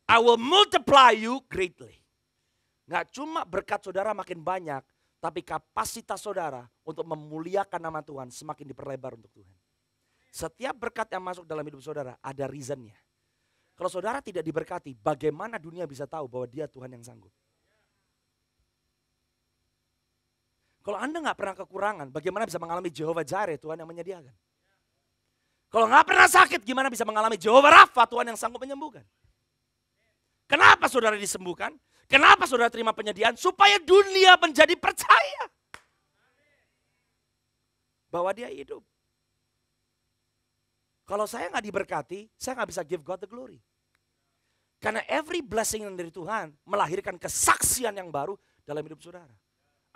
S1: I will multiply you greatly. Nggak cuma berkat saudara makin banyak, tapi kapasitas saudara untuk memuliakan nama Tuhan semakin diperlebar untuk Tuhan. Setiap berkat yang masuk dalam hidup saudara ada reasonnya. Kalau saudara tidak diberkati, bagaimana dunia bisa tahu bahwa dia Tuhan yang sanggup? Kalau Anda nggak pernah kekurangan, bagaimana bisa mengalami Jehovah Jireh, Tuhan yang menyediakan? Kalau nggak pernah sakit, gimana bisa mengalami Jehovah Rafa, Tuhan yang sanggup menyembuhkan? Kenapa saudara disembuhkan? Kenapa saudara terima penyediaan? Supaya dunia menjadi percaya bahwa dia hidup. Kalau saya nggak diberkati, saya nggak bisa give God the glory. Karena every blessing yang dari Tuhan melahirkan kesaksian yang baru dalam hidup saudara.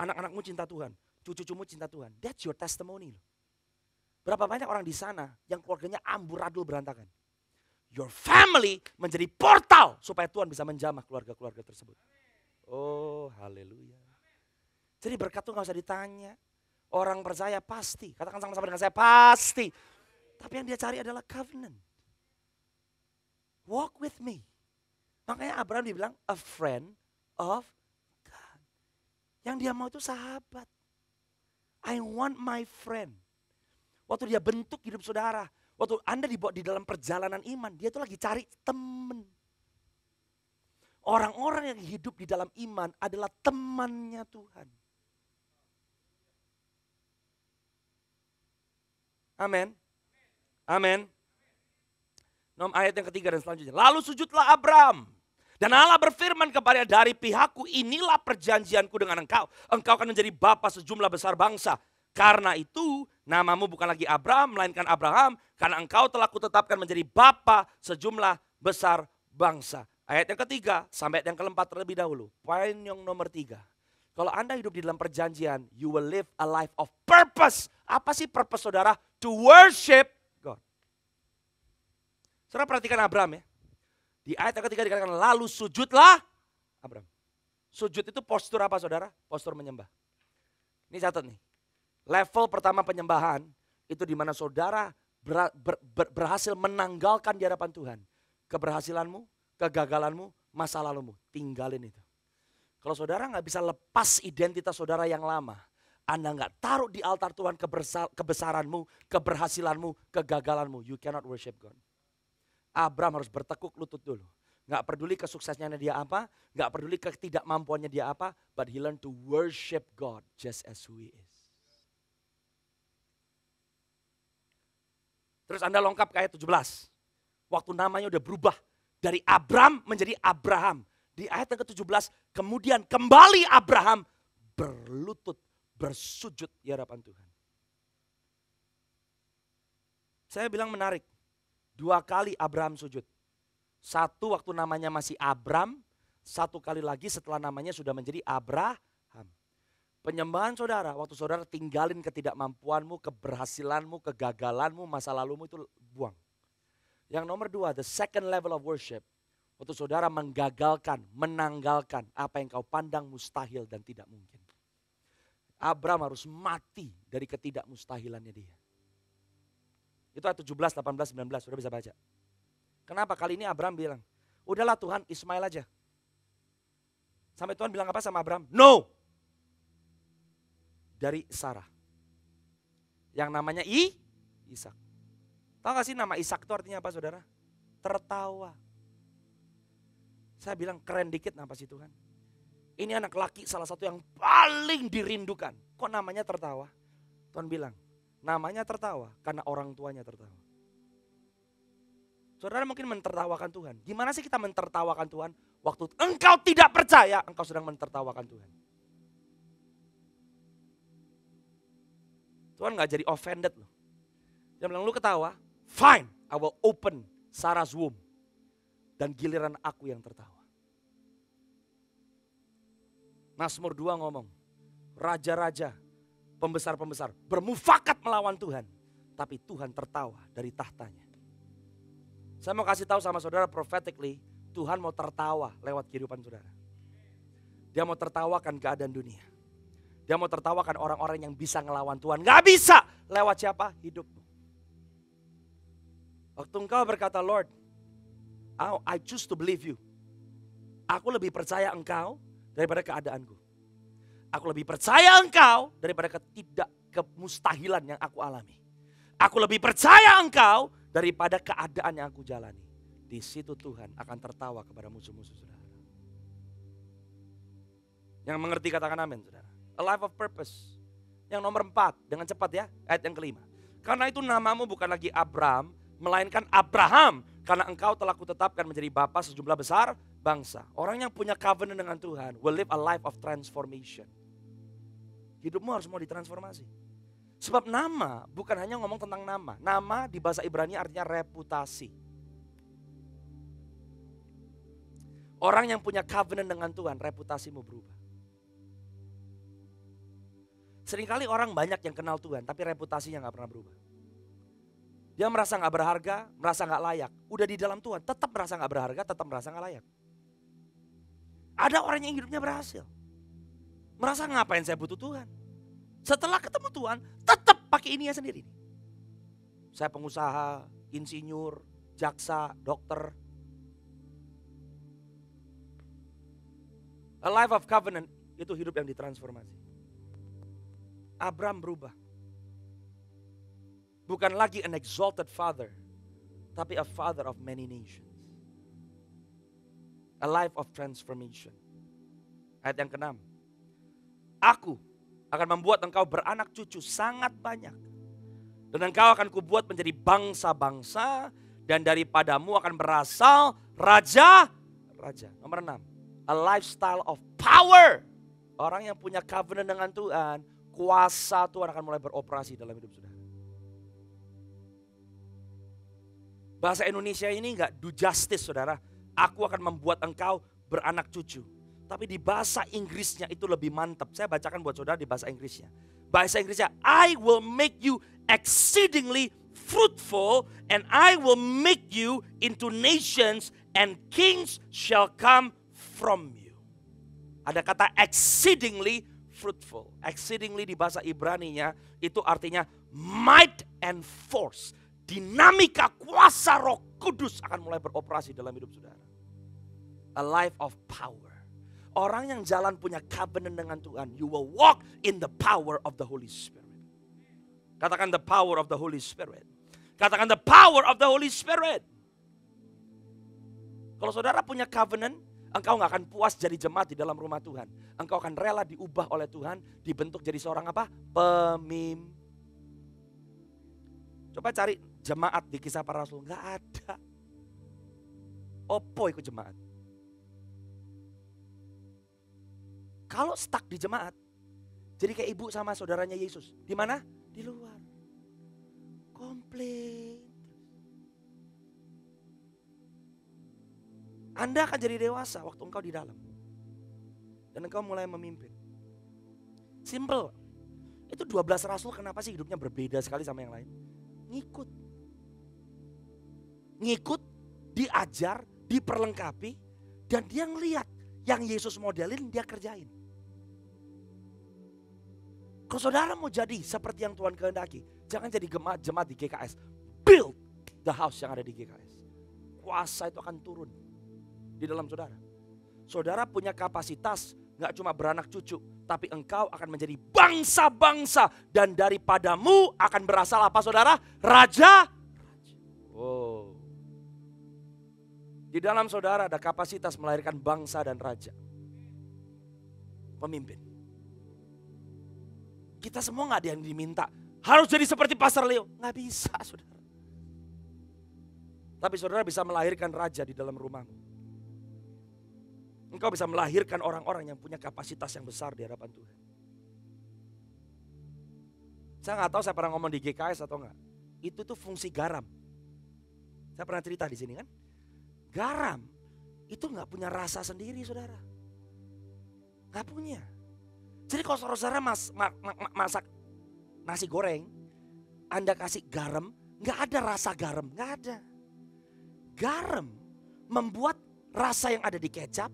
S1: Anak-anakmu cinta Tuhan, cucu-cucumu cinta Tuhan. That's your testimony. Berapa banyak orang di sana yang keluarganya amburadul berantakan. Your family menjadi portal supaya Tuhan bisa menjamah keluarga-keluarga tersebut. Oh, haleluya. Jadi berkat itu gak usah ditanya. Orang percaya pasti. Katakan sama-sama dengan saya, pasti. Tapi yang dia cari adalah covenant. Walk with me. Makanya Abraham dibilang a friend of God. Yang dia mau itu sahabat. I want my friend. Waktu dia bentuk hidup saudara. Waktu Anda dibawa di dalam perjalanan iman, dia tuh lagi cari teman. Orang-orang yang hidup di dalam iman adalah temannya Tuhan. Amin. Amin. Ayat yang ketiga dan selanjutnya. Lalu sujudlah Abraham. Dan Allah berfirman kepada dari pihakku, inilah perjanjianku dengan engkau. Engkau akan menjadi bapa sejumlah besar bangsa. Karena itu namamu bukan lagi Abraham, melainkan Abraham. Karena engkau telah kutetapkan menjadi bapa sejumlah besar bangsa. Ayat yang ketiga sampai ayat yang keempat terlebih dahulu. Poin yang nomor 3. Kalau Anda hidup di dalam perjanjian, you will live a life of purpose. Apa sih purpose saudara? To worship God. Saudara perhatikan Abraham ya. Di ayat yang ketiga dikatakan lalu sujudlah Abraham. Sujud itu postur apa saudara? Postur menyembah. Ini catat nih. Level pertama penyembahan itu di mana saudara berhasil menanggalkan di hadapan Tuhan. Keberhasilanmu, kegagalanmu, masa lalumu. Tinggalin itu. Kalau saudara nggak bisa lepas identitas saudara yang lama. Anda nggak taruh di altar Tuhan kebesaranmu, keberhasilanmu, kegagalanmu. You cannot worship God. Abraham harus bertekuk lutut dulu. Nggak peduli kesuksesnya dia apa. Nggak peduli ketidakmampuannya dia apa. But he learned to worship God just as who he is. Terus Anda lengkap ke ayat 17. Waktu namanya udah berubah. Dari Abram menjadi Abraham. Di ayat yang ke-17. Kemudian kembali Abraham berlutut, bersujud di hadapan Tuhan. Saya bilang menarik. 2 kali Abraham sujud. 1 waktu namanya masih Abram. 1 kali lagi setelah namanya sudah menjadi Abraham. Penyembahan saudara, waktu saudara tinggalin ketidakmampuanmu, keberhasilanmu, kegagalanmu, masa lalumu itu buang. Yang nomor 2, the second level of worship. Waktu saudara menggagalkan, menanggalkan apa yang kau pandang mustahil dan tidak mungkin. Abraham harus mati dari ketidakmustahilannya dia. Itu ayat 17, 18, 19, sudah bisa baca. Kenapa kali ini Abraham bilang, udahlah Tuhan Ismail aja. Sampai Tuhan bilang apa sama Abraham? No! dari Sarah. Yang namanya Ishak. Tahu gak sih nama Ishak itu artinya apa saudara? Tertawa. Saya bilang keren dikit apa sih Tuhan? Ini anak laki salah satu yang paling dirindukan. Kok namanya tertawa? Tuhan bilang, namanya tertawa karena orang tuanya tertawa. Saudara mungkin mentertawakan Tuhan. Gimana sih kita mentertawakan Tuhan? Waktu engkau tidak percaya, engkau sedang mentertawakan Tuhan. Tuhan gak jadi offended loh. Dia bilang, lu ketawa, fine, I will open Sarah's womb. Dan giliran aku yang tertawa. Mazmur 2 ngomong, raja-raja, pembesar-pembesar bermufakat melawan Tuhan. Tapi Tuhan tertawa dari tahtanya. Saya mau kasih tahu sama saudara prophetically, Tuhan mau tertawa lewat kehidupan saudara. Dia mau tertawakan keadaan dunia. Dia mau tertawakan orang-orang yang bisa ngelawan Tuhan. Gak bisa lewat siapa? Hidupmu. Waktu engkau berkata, Lord, I choose to believe you. Aku lebih percaya engkau daripada keadaanku. Aku lebih percaya engkau daripada kemustahilan yang aku alami. Aku lebih percaya engkau daripada keadaan yang aku jalani. Di situ Tuhan akan tertawa kepada musuh-musuh saudara. Yang mengerti katakan amin saudara. A life of purpose. Yang nomor 4, dengan cepat ya, ayat yang kelima. Karena itu namamu bukan lagi Abram, melainkan Abraham. Karena engkau telah kutetapkan menjadi bapa sejumlah besar bangsa. Orang yang punya covenant dengan Tuhan will live a life of transformation. Hidupmu harus mau ditransformasi. Sebab nama bukan hanya ngomong tentang nama. Nama di bahasa Ibrani artinya reputasi. Orang yang punya covenant dengan Tuhan, reputasimu berubah. Seringkali orang banyak yang kenal Tuhan, tapi reputasinya gak pernah berubah. Dia merasa gak berharga, merasa gak layak. Udah di dalam Tuhan, tetap merasa gak berharga, tetap merasa gak layak. Ada orang yang hidupnya berhasil. Merasa ngapain saya butuh Tuhan. Setelah ketemu Tuhan, tetap pakai ininya sendiri. Saya pengusaha, insinyur, jaksa, dokter. A life of covenant itu hidup yang ditransformasi. Abram berubah. Bukan lagi an exalted father, tapi a father of many nations. A life of transformation. Ayat yang ke-6. Aku akan membuat engkau beranak cucu sangat banyak. Dan engkau akan kubuat menjadi bangsa-bangsa. Dan daripadamu akan berasal raja-raja. Nomor 6. A lifestyle of power. Orang yang punya covenant dengan Tuhan, kuasa Tuhan akan mulai beroperasi dalam hidup saudara. Bahasa Indonesia ini enggak do justice saudara. Aku akan membuat engkau beranak cucu. Tapi di bahasa Inggrisnya itu lebih mantap. Saya bacakan buat saudara di bahasa Inggrisnya. Bahasa Inggrisnya, I will make you exceedingly fruitful and I will make you into nations and kings shall come from you. Ada kata exceedingly fruitful. Exceedingly di bahasa Ibraninya itu artinya might and force. Dinamika kuasa Roh Kudus akan mulai beroperasi dalam hidup saudara. A life of power. Orang yang jalan punya covenant dengan Tuhan, you will walk in the power of the Holy Spirit. Katakan the power of the Holy Spirit. Katakan the power of the Holy Spirit. Kalau saudara punya covenant, engkau gak akan puas jadi jemaat di dalam rumah Tuhan. Engkau akan rela diubah oleh Tuhan, dibentuk jadi seorang apa? Pemimpin. Coba cari jemaat di Kisah Para Rasul, gak ada. Opo ikut jemaat. Kalau stuck di jemaat, jadi kayak ibu sama saudaranya Yesus. Di mana? Di luar. Komplain. Anda akan jadi dewasa waktu engkau di dalam. Dan engkau mulai memimpin. Simple. Itu 12 rasul kenapa sih hidupnya berbeda sekali sama yang lain? Ngikut. Ngikut, diajar, diperlengkapi. Dan dia ngeliat yang Yesus modelin dia kerjain. Kalau saudara mau jadi seperti yang Tuhan kehendaki, jangan jadi jemaat di GKS. Build the house yang ada di GKS. Kuasa itu akan turun di dalam saudara. Saudara punya kapasitas nggak cuma beranak cucu, tapi engkau akan menjadi bangsa-bangsa. Dan daripadamu akan berasal apa saudara? Raja. Oh. Di dalam saudara ada kapasitas melahirkan bangsa dan raja. Pemimpin. Kita semua nggak ada yang diminta harus jadi seperti Pastor Leo. Nggak bisa saudara. Tapi saudara bisa melahirkan raja di dalam rumahmu. Engkau bisa melahirkan orang-orang yang punya kapasitas yang besar di hadapan Tuhan. Saya nggak tahu saya pernah ngomong di GKS atau enggak. Itu tuh fungsi garam. Saya pernah cerita di sini kan. Garam itu nggak punya rasa sendiri saudara. Nggak punya. Jadi kalau saudara masak nasi goreng, Anda kasih garam, nggak ada rasa garam, nggak ada. Garam membuat rasa yang ada di kecap,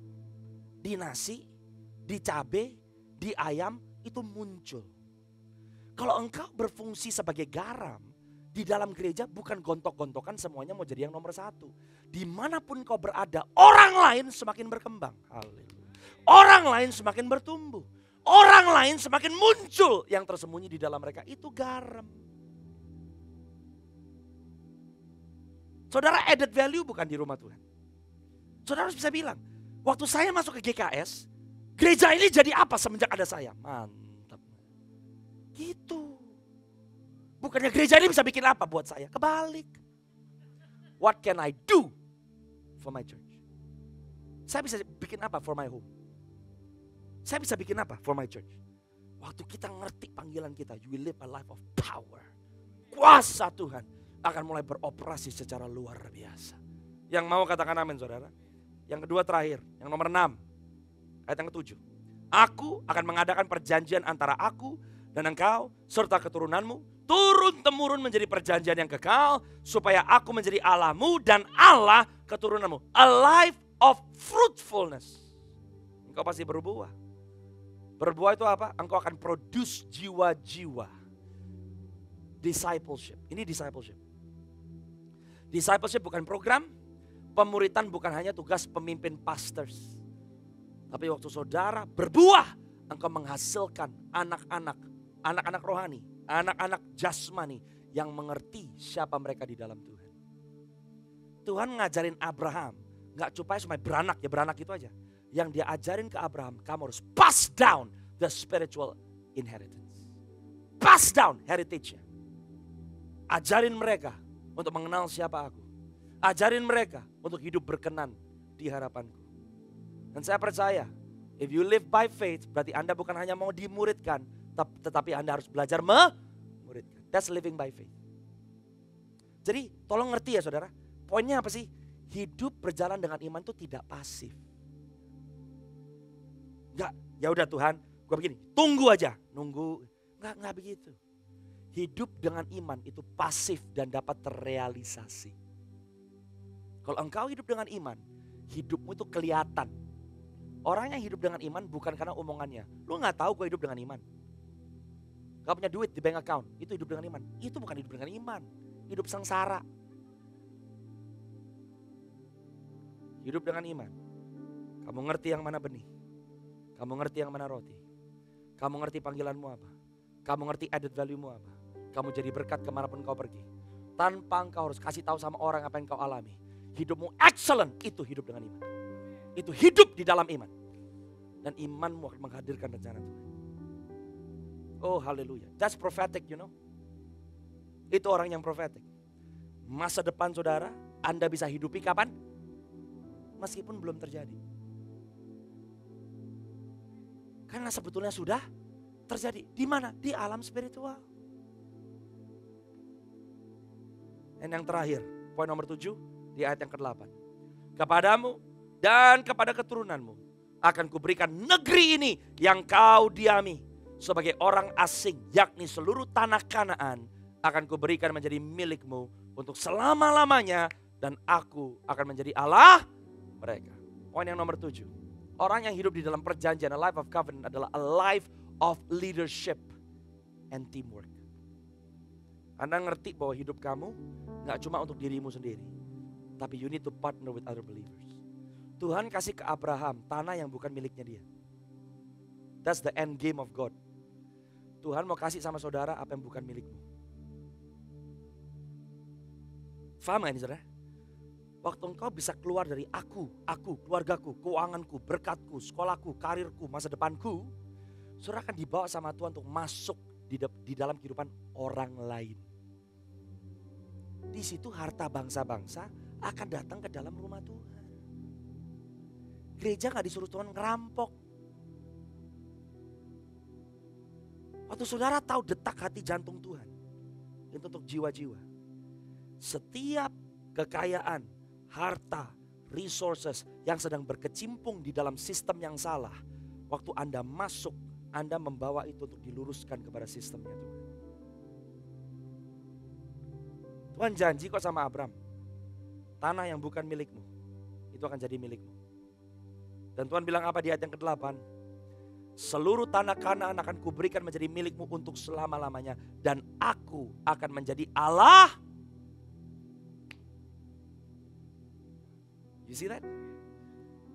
S1: di nasi, di cabai, di ayam itu muncul. Kalau engkau berfungsi sebagai garam di dalam gereja bukan gontok-gontokan semuanya mau jadi yang nomor satu. Dimanapun kau berada, orang lain semakin berkembang. Haleluya. Orang lain semakin bertumbuh. Orang lain semakin muncul yang tersembunyi di dalam mereka. Itu garam. Saudara added value bukan di rumah Tuhan. Saudara harus bisa bilang, waktu saya masuk ke GKS, gereja ini jadi apa semenjak ada saya? Mantap. Gitu. Bukannya gereja ini bisa bikin apa buat saya? Kebalik. What can I do for my church? Saya bisa bikin apa for my home? Saya bisa bikin apa for my church? Waktu kita ngerti panggilan kita, you will live a life of power. Kuasa Tuhan akan mulai beroperasi secara luar biasa. Yang mau katakan amin saudara. Yang kedua terakhir, yang nomor 6. Ayat yang ke-7. Aku akan mengadakan perjanjian antara aku dan engkau serta keturunanmu. Turun-temurun menjadi perjanjian yang kekal. Supaya aku menjadi Allahmu dan Allah keturunanmu. A life of fruitfulness. Engkau pasti berbuah. Berbuah itu apa? Engkau akan produce jiwa-jiwa. Discipleship. Ini discipleship. Discipleship bukan program. Pemuritan bukan hanya tugas pemimpin pastors. Tapi waktu saudara berbuah, engkau menghasilkan anak-anak. Anak-anak rohani. Anak-anak jasmani yang mengerti siapa mereka di dalam Tuhan. Tuhan ngajarin Abraham. Gak supaya beranak, ya beranak itu aja. Yang dia ajarin ke Abraham, kamu harus pass down the spiritual inheritance. Pass down heritage-nya. Ajarin mereka untuk mengenal siapa aku. Ajarin mereka untuk hidup berkenan di harapanku. Dan saya percaya, if you live by faith, berarti Anda bukan hanya mau dimuridkan, tetapi Anda harus belajar memuridkan. That's living by faith. Jadi tolong ngerti ya saudara, poinnya apa sih? Hidup berjalan dengan iman itu tidak pasif. Enggak, ya udah Tuhan, gue begini, tunggu aja, nunggu. Enggak begitu. Hidup dengan iman itu pasif dan dapat terrealisasi. Kalau engkau hidup dengan iman, hidupmu itu kelihatan. Orang yang hidup dengan iman bukan karena omongannya. Lu gak tahu gue hidup dengan iman. Gak punya duit di bank account, itu hidup dengan iman. Itu bukan hidup dengan iman, hidup sengsara. Hidup dengan iman. Kamu ngerti yang mana benih. Kamu ngerti yang mana roti. Kamu ngerti panggilanmu apa. Kamu ngerti added value-mu apa. Kamu jadi berkat kemanapun kau pergi. Tanpa engkau harus kasih tahu sama orang apa yang kau alami. Hidupmu excellent, itu hidup dengan iman. Itu hidup di dalam iman. Dan imanmu akan menghadirkan rencana Tuhan. Oh haleluya. That's prophetic you know. Itu orang yang prophetic. Masa depan saudara, Anda bisa hidupi kapan? Meskipun belum terjadi. Karena sebetulnya sudah terjadi. Di mana? Di alam spiritual. Dan yang terakhir, poin nomor 7 di ayat yang ke-8. Kepadamu dan kepada keturunanmu akan kuberikan negeri ini yang kau diami sebagai orang asing, yakni seluruh tanah Kanaan akan kuberikan menjadi milikmu untuk selama-lamanya dan aku akan menjadi Allah mereka. Poin yang nomor 7. Orang yang hidup di dalam perjanjian, a life of covenant adalah a life of leadership and teamwork. Anda ngerti bahwa hidup kamu gak cuma untuk dirimu sendiri. Tapi you need to partner with other believers. Tuhan kasih ke Abraham tanah yang bukan miliknya dia. That's the end game of God. Tuhan mau kasih sama saudara apa yang bukan milikmu. Faham gak ini saudara? Waktu engkau bisa keluar dari aku, keluargaku, keuanganku, berkatku, sekolahku, karirku, masa depanku. Saudara akan dibawa sama Tuhan untuk masuk di dalam kehidupan orang lain. Di situ harta bangsa-bangsa akan datang ke dalam rumah Tuhan. Gereja gak disuruh Tuhan ngerampok. Waktu saudara tahu detak hati jantung Tuhan, itu untuk jiwa-jiwa. Setiap kekayaan, harta, resources yang sedang berkecimpung di dalam sistem yang salah, waktu Anda masuk, Anda membawa itu untuk diluruskan kepada sistemnya Tuhan. Tuhan janji kok sama Abram, tanah yang bukan milikmu, itu akan jadi milikmu. Dan Tuhan bilang apa di ayat yang ke-8? Seluruh tanah Kanaan akan kuberikan menjadi milikmu untuk selama-lamanya. Dan aku akan menjadi Allah. You see that?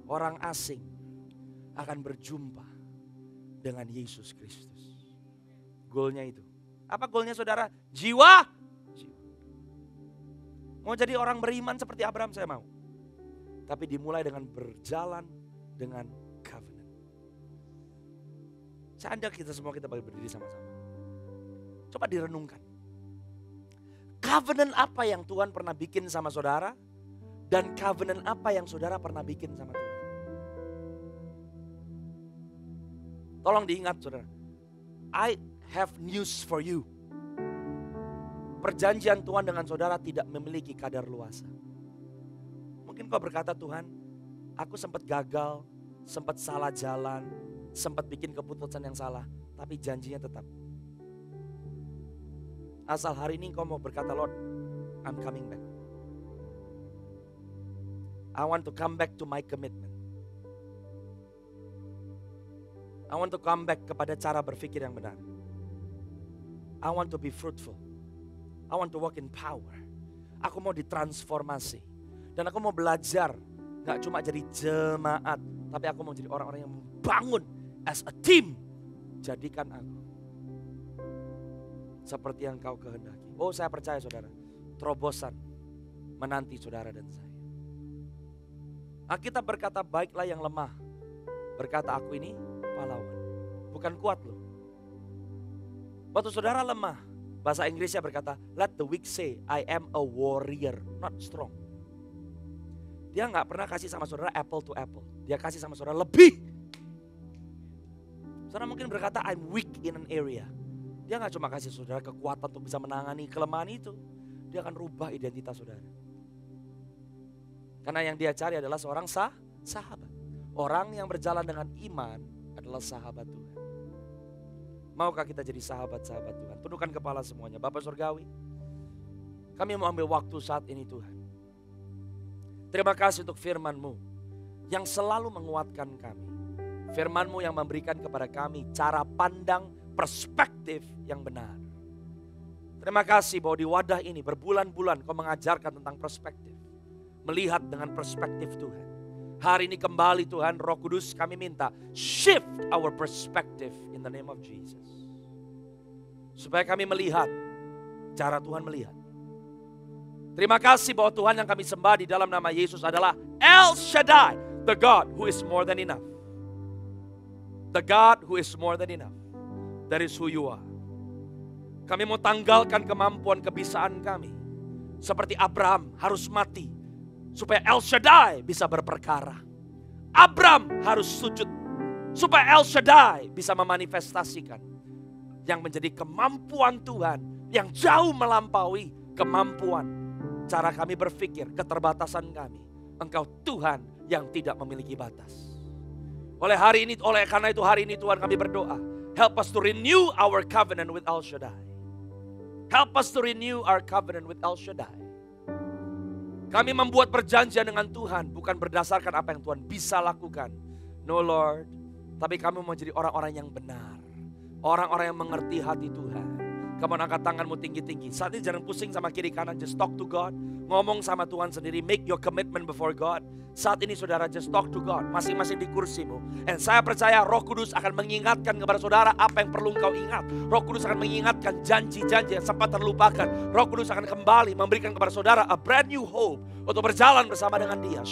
S1: Orang asing akan berjumpa dengan Yesus Kristus. Goalnya itu. Apa goalnya saudara? Jiwa. Mau jadi orang beriman seperti Abraham saya mau. Tapi dimulai dengan berjalan dengan covenant. Seandainya kita semua berdiri sama-sama. Coba direnungkan. Covenant apa yang Tuhan pernah bikin sama saudara? Dan covenant apa yang saudara pernah bikin sama Tuhan? Tolong diingat saudara. I have news for you. Perjanjian Tuhan dengan saudara tidak memiliki kadar luasa. Mungkin kau berkata, Tuhan, aku sempat gagal, sempat salah jalan, sempat bikin keputusan yang salah, tapi janjinya tetap. Asal hari ini kau mau berkata, Lord, I'm coming back. I want to come back to my commitment. I want to come back kepada cara berpikir yang benar. I want to be fruitful. I want to walk in power. Aku mau ditransformasi. Dan aku mau belajar, gak cuma jadi jemaat, tapi aku mau jadi orang-orang yang membangun as a team. Jadikan aku seperti yang kau kehendaki. Oh, saya percaya saudara, terobosan menanti saudara dan saya. Alkitab berkata, baiklah yang lemah berkata, aku ini pahlawan, bukan kuat loh. Waktu saudara lemah, bahasa Inggrisnya berkata, let the weak say, I am a warrior, not strong. Dia gak pernah kasih sama saudara apple to apple. Dia kasih sama saudara lebih. Saudara mungkin berkata, I'm weak in an area. Dia gak cuma kasih saudara kekuatan untuk bisa menangani kelemahan itu. Dia akan rubah identitas saudara. Karena yang dia cari adalah seorang sahabat. Orang yang berjalan dengan iman adalah sahabat Tuhan. Maukah kita jadi sahabat-sahabat Tuhan? Tundukkan kepala semuanya. Bapak Surgawi, kami mau ambil waktu saat ini Tuhan. Terima kasih untuk firman-Mu yang selalu menguatkan kami. Firman-Mu yang memberikan kepada kami cara pandang, perspektif yang benar. Terima kasih bahwa di wadah ini berbulan-bulan Kau mengajarkan tentang perspektif. Melihat dengan perspektif Tuhan. Hari ini kembali Tuhan, Roh Kudus kami minta shift our perspective in the name of Jesus. Supaya kami melihat cara Tuhan melihat. Terima kasih bahwa Tuhan yang kami sembah di dalam nama Yesus adalah El Shaddai, the God who is more than enough. The God who is more than enough. That is who you are. Kami mau tanggalkan kemampuan kebisaan kami. Seperti Abraham harus mati supaya El Shaddai bisa berperkara. Abraham harus sujud supaya El Shaddai bisa memanifestasikan yang menjadi kemampuan Tuhan yang jauh melampaui kemampuan cara kami berpikir, keterbatasan kami. Engkau Tuhan yang tidak memiliki batas. Karena itu hari ini Tuhan kami berdoa, help us to renew our covenant with El Shaddai. Help us to renew our covenant with El Shaddai. Kami membuat perjanjian dengan Tuhan bukan berdasarkan apa yang Tuhan bisa lakukan. No Lord, tapi kami mau jadi orang-orang yang benar. Orang-orang yang mengerti hati Tuhan. Kamu angkat tanganmu tinggi-tinggi. Saat ini jangan pusing sama kiri kanan. Just talk to God. Ngomong sama Tuhan sendiri. Make your commitment before God. Saat ini saudara just talk to God. Masing-masing di kursimu. Dan saya percaya Roh Kudus akan mengingatkan kepada saudara apa yang perlu engkau ingat. Roh Kudus akan mengingatkan janji-janji yang sempat terlupakan. Roh Kudus akan kembali memberikan kepada saudara a brand new hope. Untuk berjalan bersama dengan dia.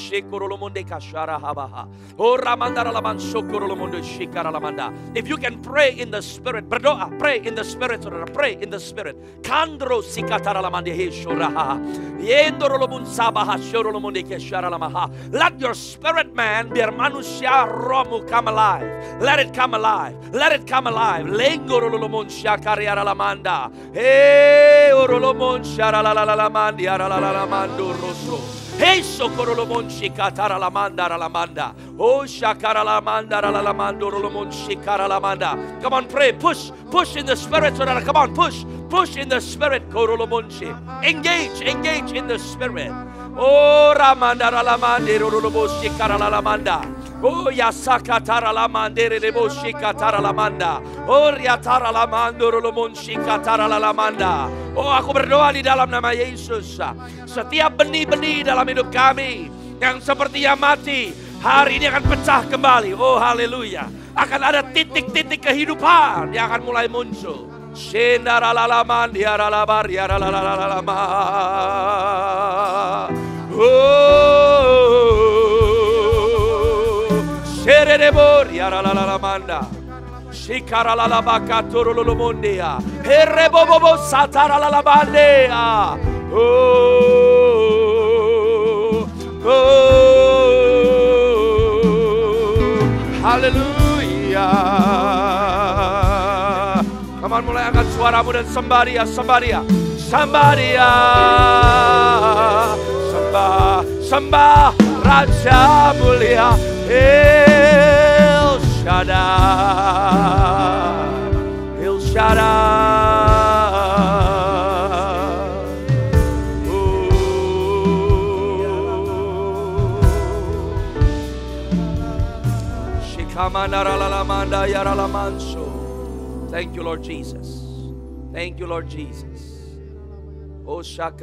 S1: If you can pray in the Spirit. Berdoa. Pray in the Spirit saudara. Pray in the Spirit. Kandro sikatara lamande heshuraha. Yendorolomun sabaha shorolomunde kesharalamaha. Let your spirit man biar manusia rohmu come alive. Let it come alive. Let it come alive. Lengorolomun syakariaralamanda. Hey orolomun syaralalamandi aralalamando rosso. Hey sokorolomon shikatara lamanda ralamanda. Oh shakara lamanda ralamando rolomon shikara lamanda. Come on, pray, push in the Spirit, saudara. Come on, push in the Spirit. Korolomonshi. Engage in the Spirit. Oh ramanda ralamande rolomon shikara lamanda. Oh yasakatara lamande relebo shikatara lamanda. Oh riatara lamando rolomon shikatara lamanda. Oh aku berdoa di dalam nama Yesus. Setiap benih-benih dalam hidup kami yang sepertinya mati, hari ini akan pecah kembali. Oh haleluya. Akan ada titik-titik kehidupan yang akan mulai muncul. Shendaralalaman diaralabar diaralalalama. Oh Sheredebor diaralalamanda. Shikaralabaka turulumundi. Herebobobo sataralabandea. Haleluya. Come on, mulai angkat suaramu dan sembadia. Sembah Raja mulia El Shaddai. Thank you, Lord Jesus. Thank you, Lord Jesus. Oh saya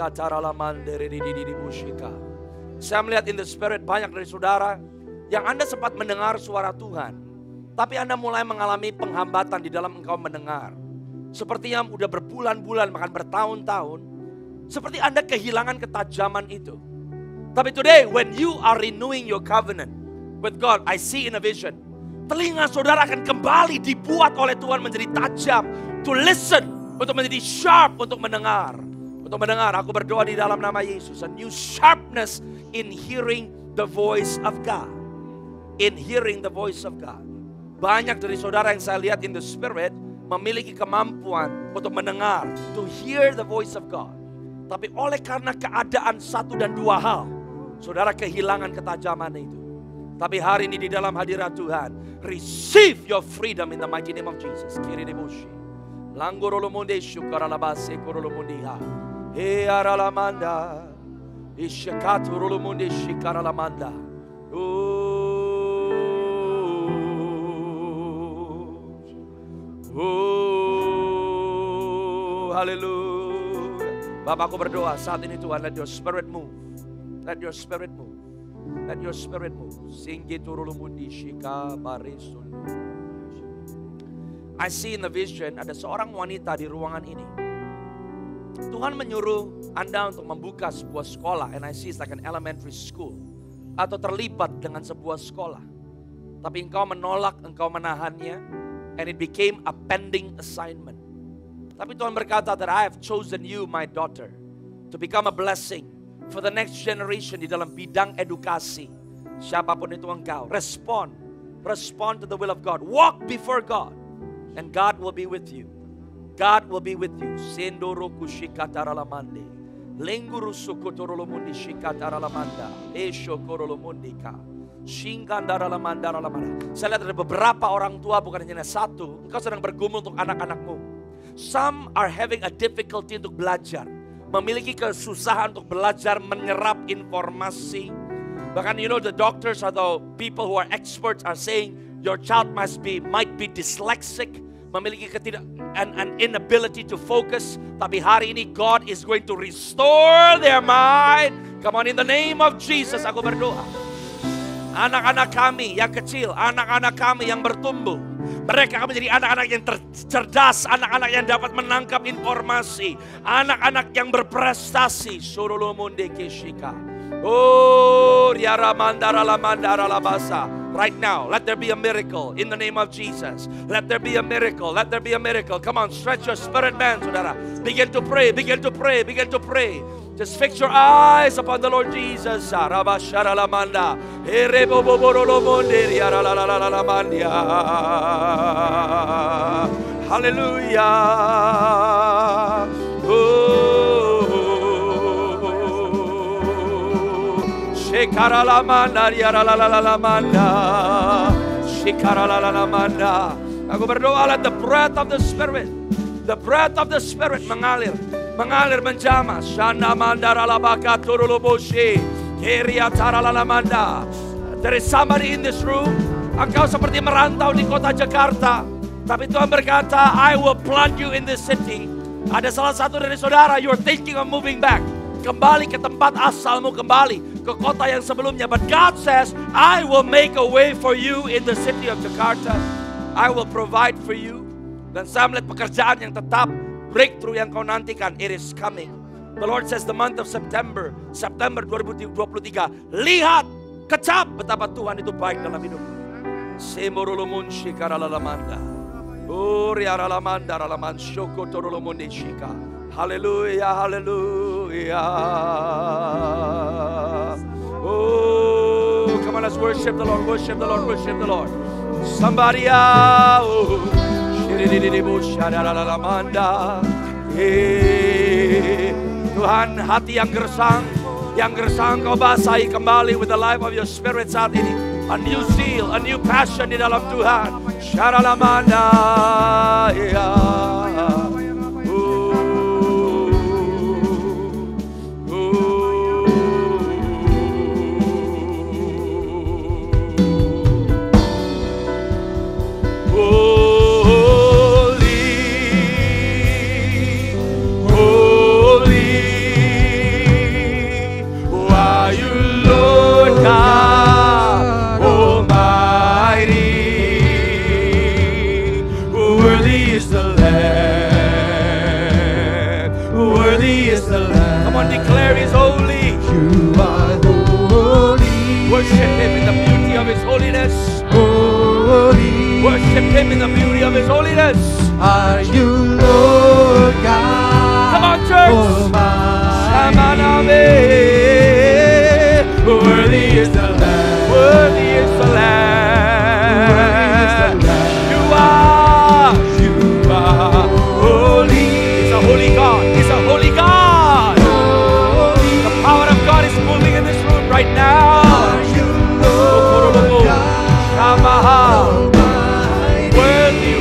S1: melihat in the Spirit banyak dari saudara yang Anda sempat mendengar suara Tuhan, tapi Anda mulai mengalami penghambatan di dalam engkau mendengar. Sepertinya udah berbulan-bulan, bahkan bertahun-tahun, seperti Anda kehilangan ketajaman itu. Tapi today when you are renewing your covenant with God, I see in a vision, telinga saudara akan kembali dibuat oleh Tuhan menjadi tajam. To listen, untuk menjadi sharp, untuk mendengar. Untuk mendengar, aku berdoa di dalam nama Yesus. A new sharpness in hearing the voice of God. In hearing the voice of God. Banyak dari saudara yang saya lihat in the Spirit memiliki kemampuan untuk mendengar. To hear the voice of God. Tapi oleh karena keadaan satu dan dua hal, saudara kehilangan ketajaman itu. Tapi hari ini di dalam hadirat Tuhan, receive your freedom in the mighty name of Jesus. Kiri debushi, langorolomunde shukaralabase korolomundiha, he aralamanda, ishakaturolomunde shikaralamanda. Haleluya. Bapak, aku berdoa saat ini Tuhan, let your spirit move. Let your spirit move. Let your spirit move. I see in the vision ada seorang wanita di ruangan ini. Tuhan menyuruh Anda untuk membuka sebuah sekolah, and I see it's like an elementary school, atau terlibat dengan sebuah sekolah. Tapi engkau menolak, engkau menahannya, and it became a pending assignment. Tapi Tuhan berkata that I have chosen you, my daughter, to become a blessing for the next generation di dalam bidang edukasi. Siapapun itu engkau, respond to the will of God. Walk before God, and God will be with you. God will be with you. Sendoroku shikataralamande, lenguru sukotorolomundi shikataralamanda, eshokorolomundika, shingandaralamandaralamanda. Saya lihat ada beberapa orang tua, bukan hanya satu. Engkau sedang bergumul untuk anak-anakmu. Some are having a difficulty untuk belajar, memiliki kesusahan untuk belajar menyerap informasi. Bahkan the doctors atau people who are experts are saying your child might be dyslexic, memiliki an inability to focus. Tapi hari ini God is going to restore their mind. Come on, in the name of Jesus aku berdoa. Anak-anak kami yang kecil, anak-anak kami yang bertumbuh, mereka akan menjadi anak-anak yang cerdas, anak-anak yang dapat menangkap informasi, anak-anak yang berprestasi. Surulumunde keshika. Oh, riaramandara lamandara labasa. Right now, let there be a miracle in the name of Jesus. Let there be a miracle. Let there be a miracle. Come on, stretch your spirit, man, saudara. Begin to pray, begin to pray, begin to pray. Just fix your eyes upon the Lord Jesus. Rabasharalamanda. Ereboboborolomonde. Hallelujah. Shikaralamanda. Shikaralamanda. Aku berdoa, let the breath of the Spirit, the breath of the Spirit mengalir menjamah. Shana mandara labaka turulubushi. Keria taralalamanda. There is somebody in this room. Engkau seperti merantau di kota Jakarta, tapi Tuhan berkata, I will plant you in this city. Ada salah satu dari saudara, you're thinking of moving back. Kembali ke tempat asalmu, kembali ke kota yang sebelumnya. But God says, I will make a way for you in the city of Jakarta. I will provide for you. Dan saya melihat pekerjaan yang tetap, breakthrough yang kau nantikan, it is coming. The Lord says the month of September 2023, lihat, kecap betapa Tuhan itu baik dalam hidupmu. Semurulumun shikaralalamanda. Uriaralamanda ralaman shoko torulumun shika. Hallelujah, hallelujah. Oh, come on, let's worship the Lord, worship the Lord, worship the Lord. Somebody out. Tuhan, hati yang gersang kau basahi kembali with the life of your spirit saat ini. A new zeal, a new passion di dalam Tuhan. Sharalamanda, worship Him in the beauty of His holiness.
S2: Are you Lord God?
S1: Come on, church.
S2: Worthy is the Lamb.
S1: Worthy is the Lamb. You are holy. He's a holy God. He's a holy God. Holy. The power of God is moving in this room right now.
S2: Are you Lord God?
S1: Shamaha. Worthy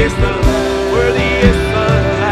S1: is the Lamb. Worthy is the Lamb.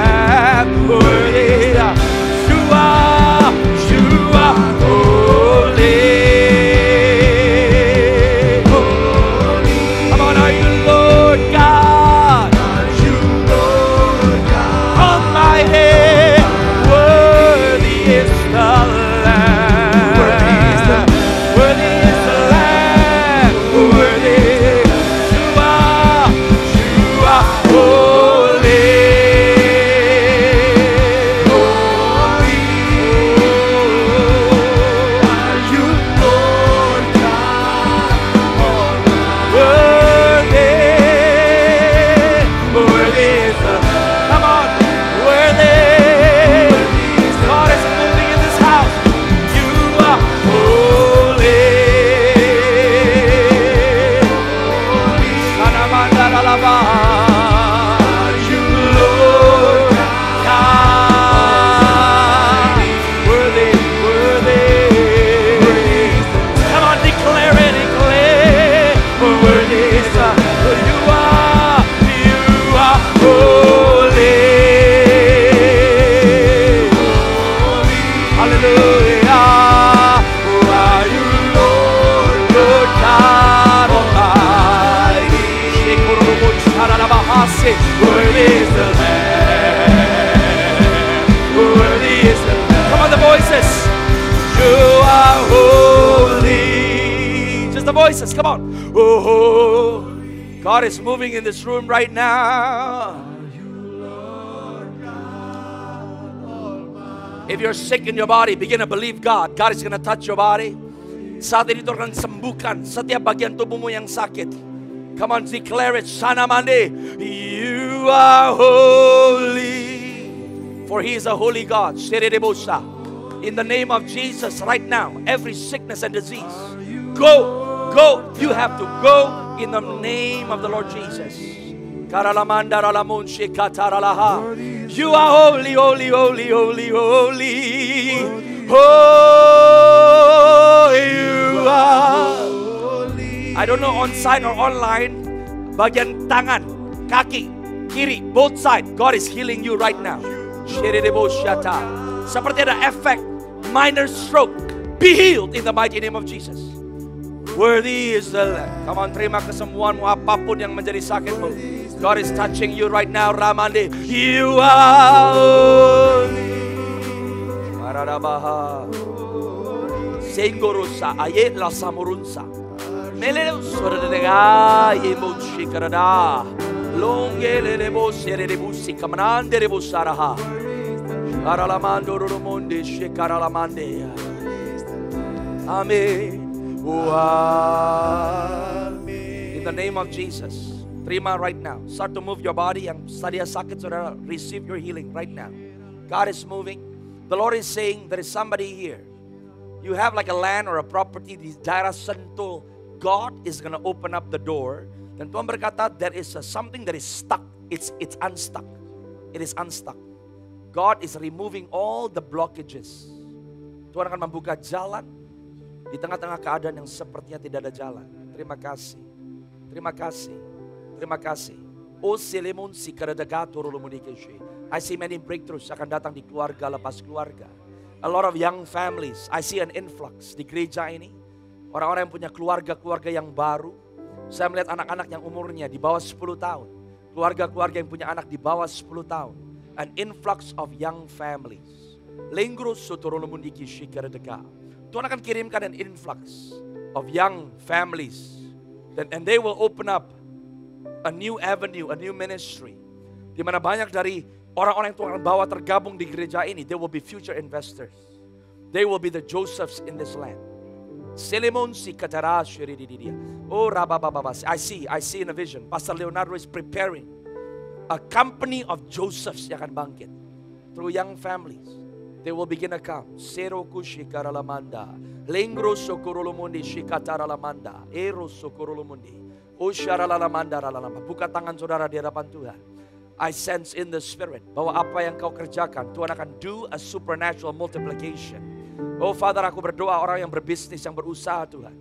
S2: Worthy is the Lamb. Worthy is the Lamb.
S1: Come on, the voices.
S2: You are holy.
S1: Just the voices, come on. Oh, God is moving in this room right now. If you're sick in your body, begin to believe God. God is going to touch your body. Saat ini Tuhan akan sembuhkan setiap bagian tubuhmu yang sakit. Come on, declare it. Sana mande. You are holy. For He is a holy God. Sheredebosa. In the name of Jesus, right now, every sickness and disease, go. Go. You have to go in the name of the Lord Jesus. You are holy, holy, holy, holy, holy. Oh, you are. I don't know on-site or online, bagian tangan, kaki, kiri, both sides, God is healing you right now. Seperti ada efek minor stroke. Be healed in the mighty name of Jesus. Worthy is the Lamb. Come on, terima kesembuhanmu apapun yang menjadi sakitmu. God is touching you right now, Ramande. You are holy. Maradabaha. Sengorusa ayet la samurunsa. Meleu soradega yemochi karada. Longele lebo serebusi kamanande rebusaraha. Aralamando rumonde shekaralamande. Amen. In the name of Jesus, terima right now. Start to move your body. Yang tadinya sakit, saudara, receive your healing right now. God is moving. The Lord is saying there is somebody here. You have like a land or a property di daerah Sentul. God is going to open up the door. Dan Tuhan berkata there is something that is stuck. It's unstuck. It is unstuck. God is removing all the blockages. Tuhan akan membuka jalan di tengah-tengah keadaan yang sepertinya tidak ada jalan. Terima kasih. Terima kasih. Terima kasih. I see many breakthroughs akan datang di keluarga lepas keluarga. A lot of young families. I see an influx di gereja ini. Orang-orang yang punya keluarga-keluarga yang baru. Saya melihat anak-anak yang umurnya di bawah 10 tahun. Keluarga-keluarga yang punya anak di bawah 10 tahun. An influx of young families. Lenggrus sotorolomundiki shikaradeka. Tuhan akan kirimkan an influx of young families. And they will open up a new avenue, a new ministry. Di mana banyak dari orang-orang yang Tuhan akan bawa tergabung di gereja ini. They will be future investors. They will be the Josephs in this land. Selemon si katarashiri di dia. Oh rababababas. I see in a vision. Pastor Leonardo is preparing a company of Josephs yang akan bangkit. Through young families. They will begin to come. Seroku shikaralamanda. Lengro sokorolomundi shikataralamanda. Ero sokorolomundi. Usharalamanda ralalama. Buka tangan saudara di hadapan Tuhan. I sense in the spirit bahwa apa yang kau kerjakan, Tuhan akan do a supernatural multiplication. Oh Father, aku berdoa orang yang berbisnis, yang berusaha Tuhan.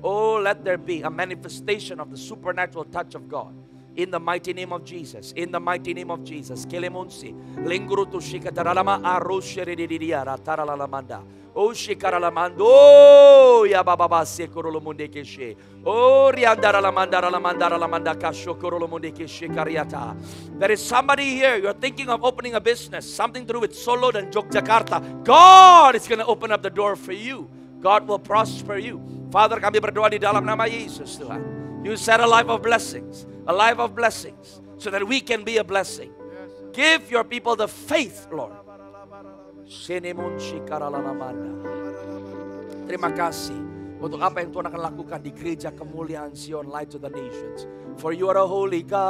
S1: Oh, let there be a manifestation of the supernatural touch of God. In the mighty name of Jesus. In the mighty name of Jesus. Kelemonsi. Lenggurutu shikataralama arosheredidia rataralamanda. Oh shikaralamando. Ya baba sekorolomunde keshe. Oh riandaralamanda kashokorolomunde keshe kariata. There is somebody here. You're thinking of opening a business. Something to do with Solo dan Yogyakarta. God is going to open up the door for you. God will prosper you. Father, kami berdoa di dalam nama Yesus Tuhan. You said a life of blessings. A life of blessings, so that we can be a blessing. Give your people the faith, Lord. Terima kasih untuk apa yang Tuhan akan lakukan di gereja kemuliaan Zion Light to the Nations. For you are a holy God.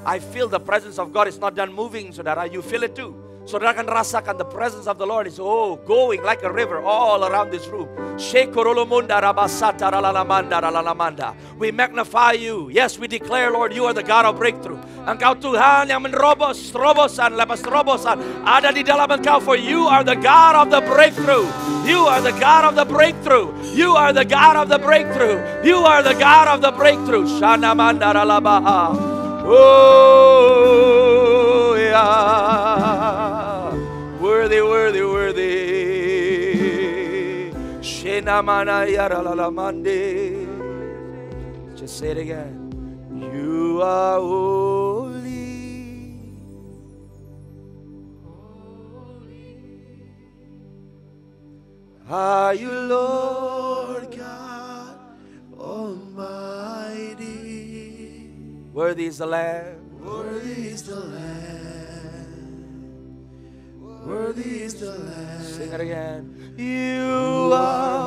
S1: I feel the presence of God is not done moving, saudara. You feel it too. Saudara akan rasakan the presence of the Lord is going like a river all around this room. We magnify you. Yes, we declare, Lord, you are the God of breakthrough. Engkau Tuhan yang menerobos, terobosan, lepas terobosan ada di dalam engkau. For you are the God of the breakthrough. You are the God of the breakthrough. You are the God of the breakthrough. You are the God of the breakthrough. Shana mandara labaha. Oh yeah. Worthy, worthy, worthy. Enamana yaralamande. Just say it again. You are holy. Are you Lord God Almighty? Worthy is the Lamb.
S3: Worthy is the Lamb. Worthy is the Lamb.
S1: Sing it again.
S3: You are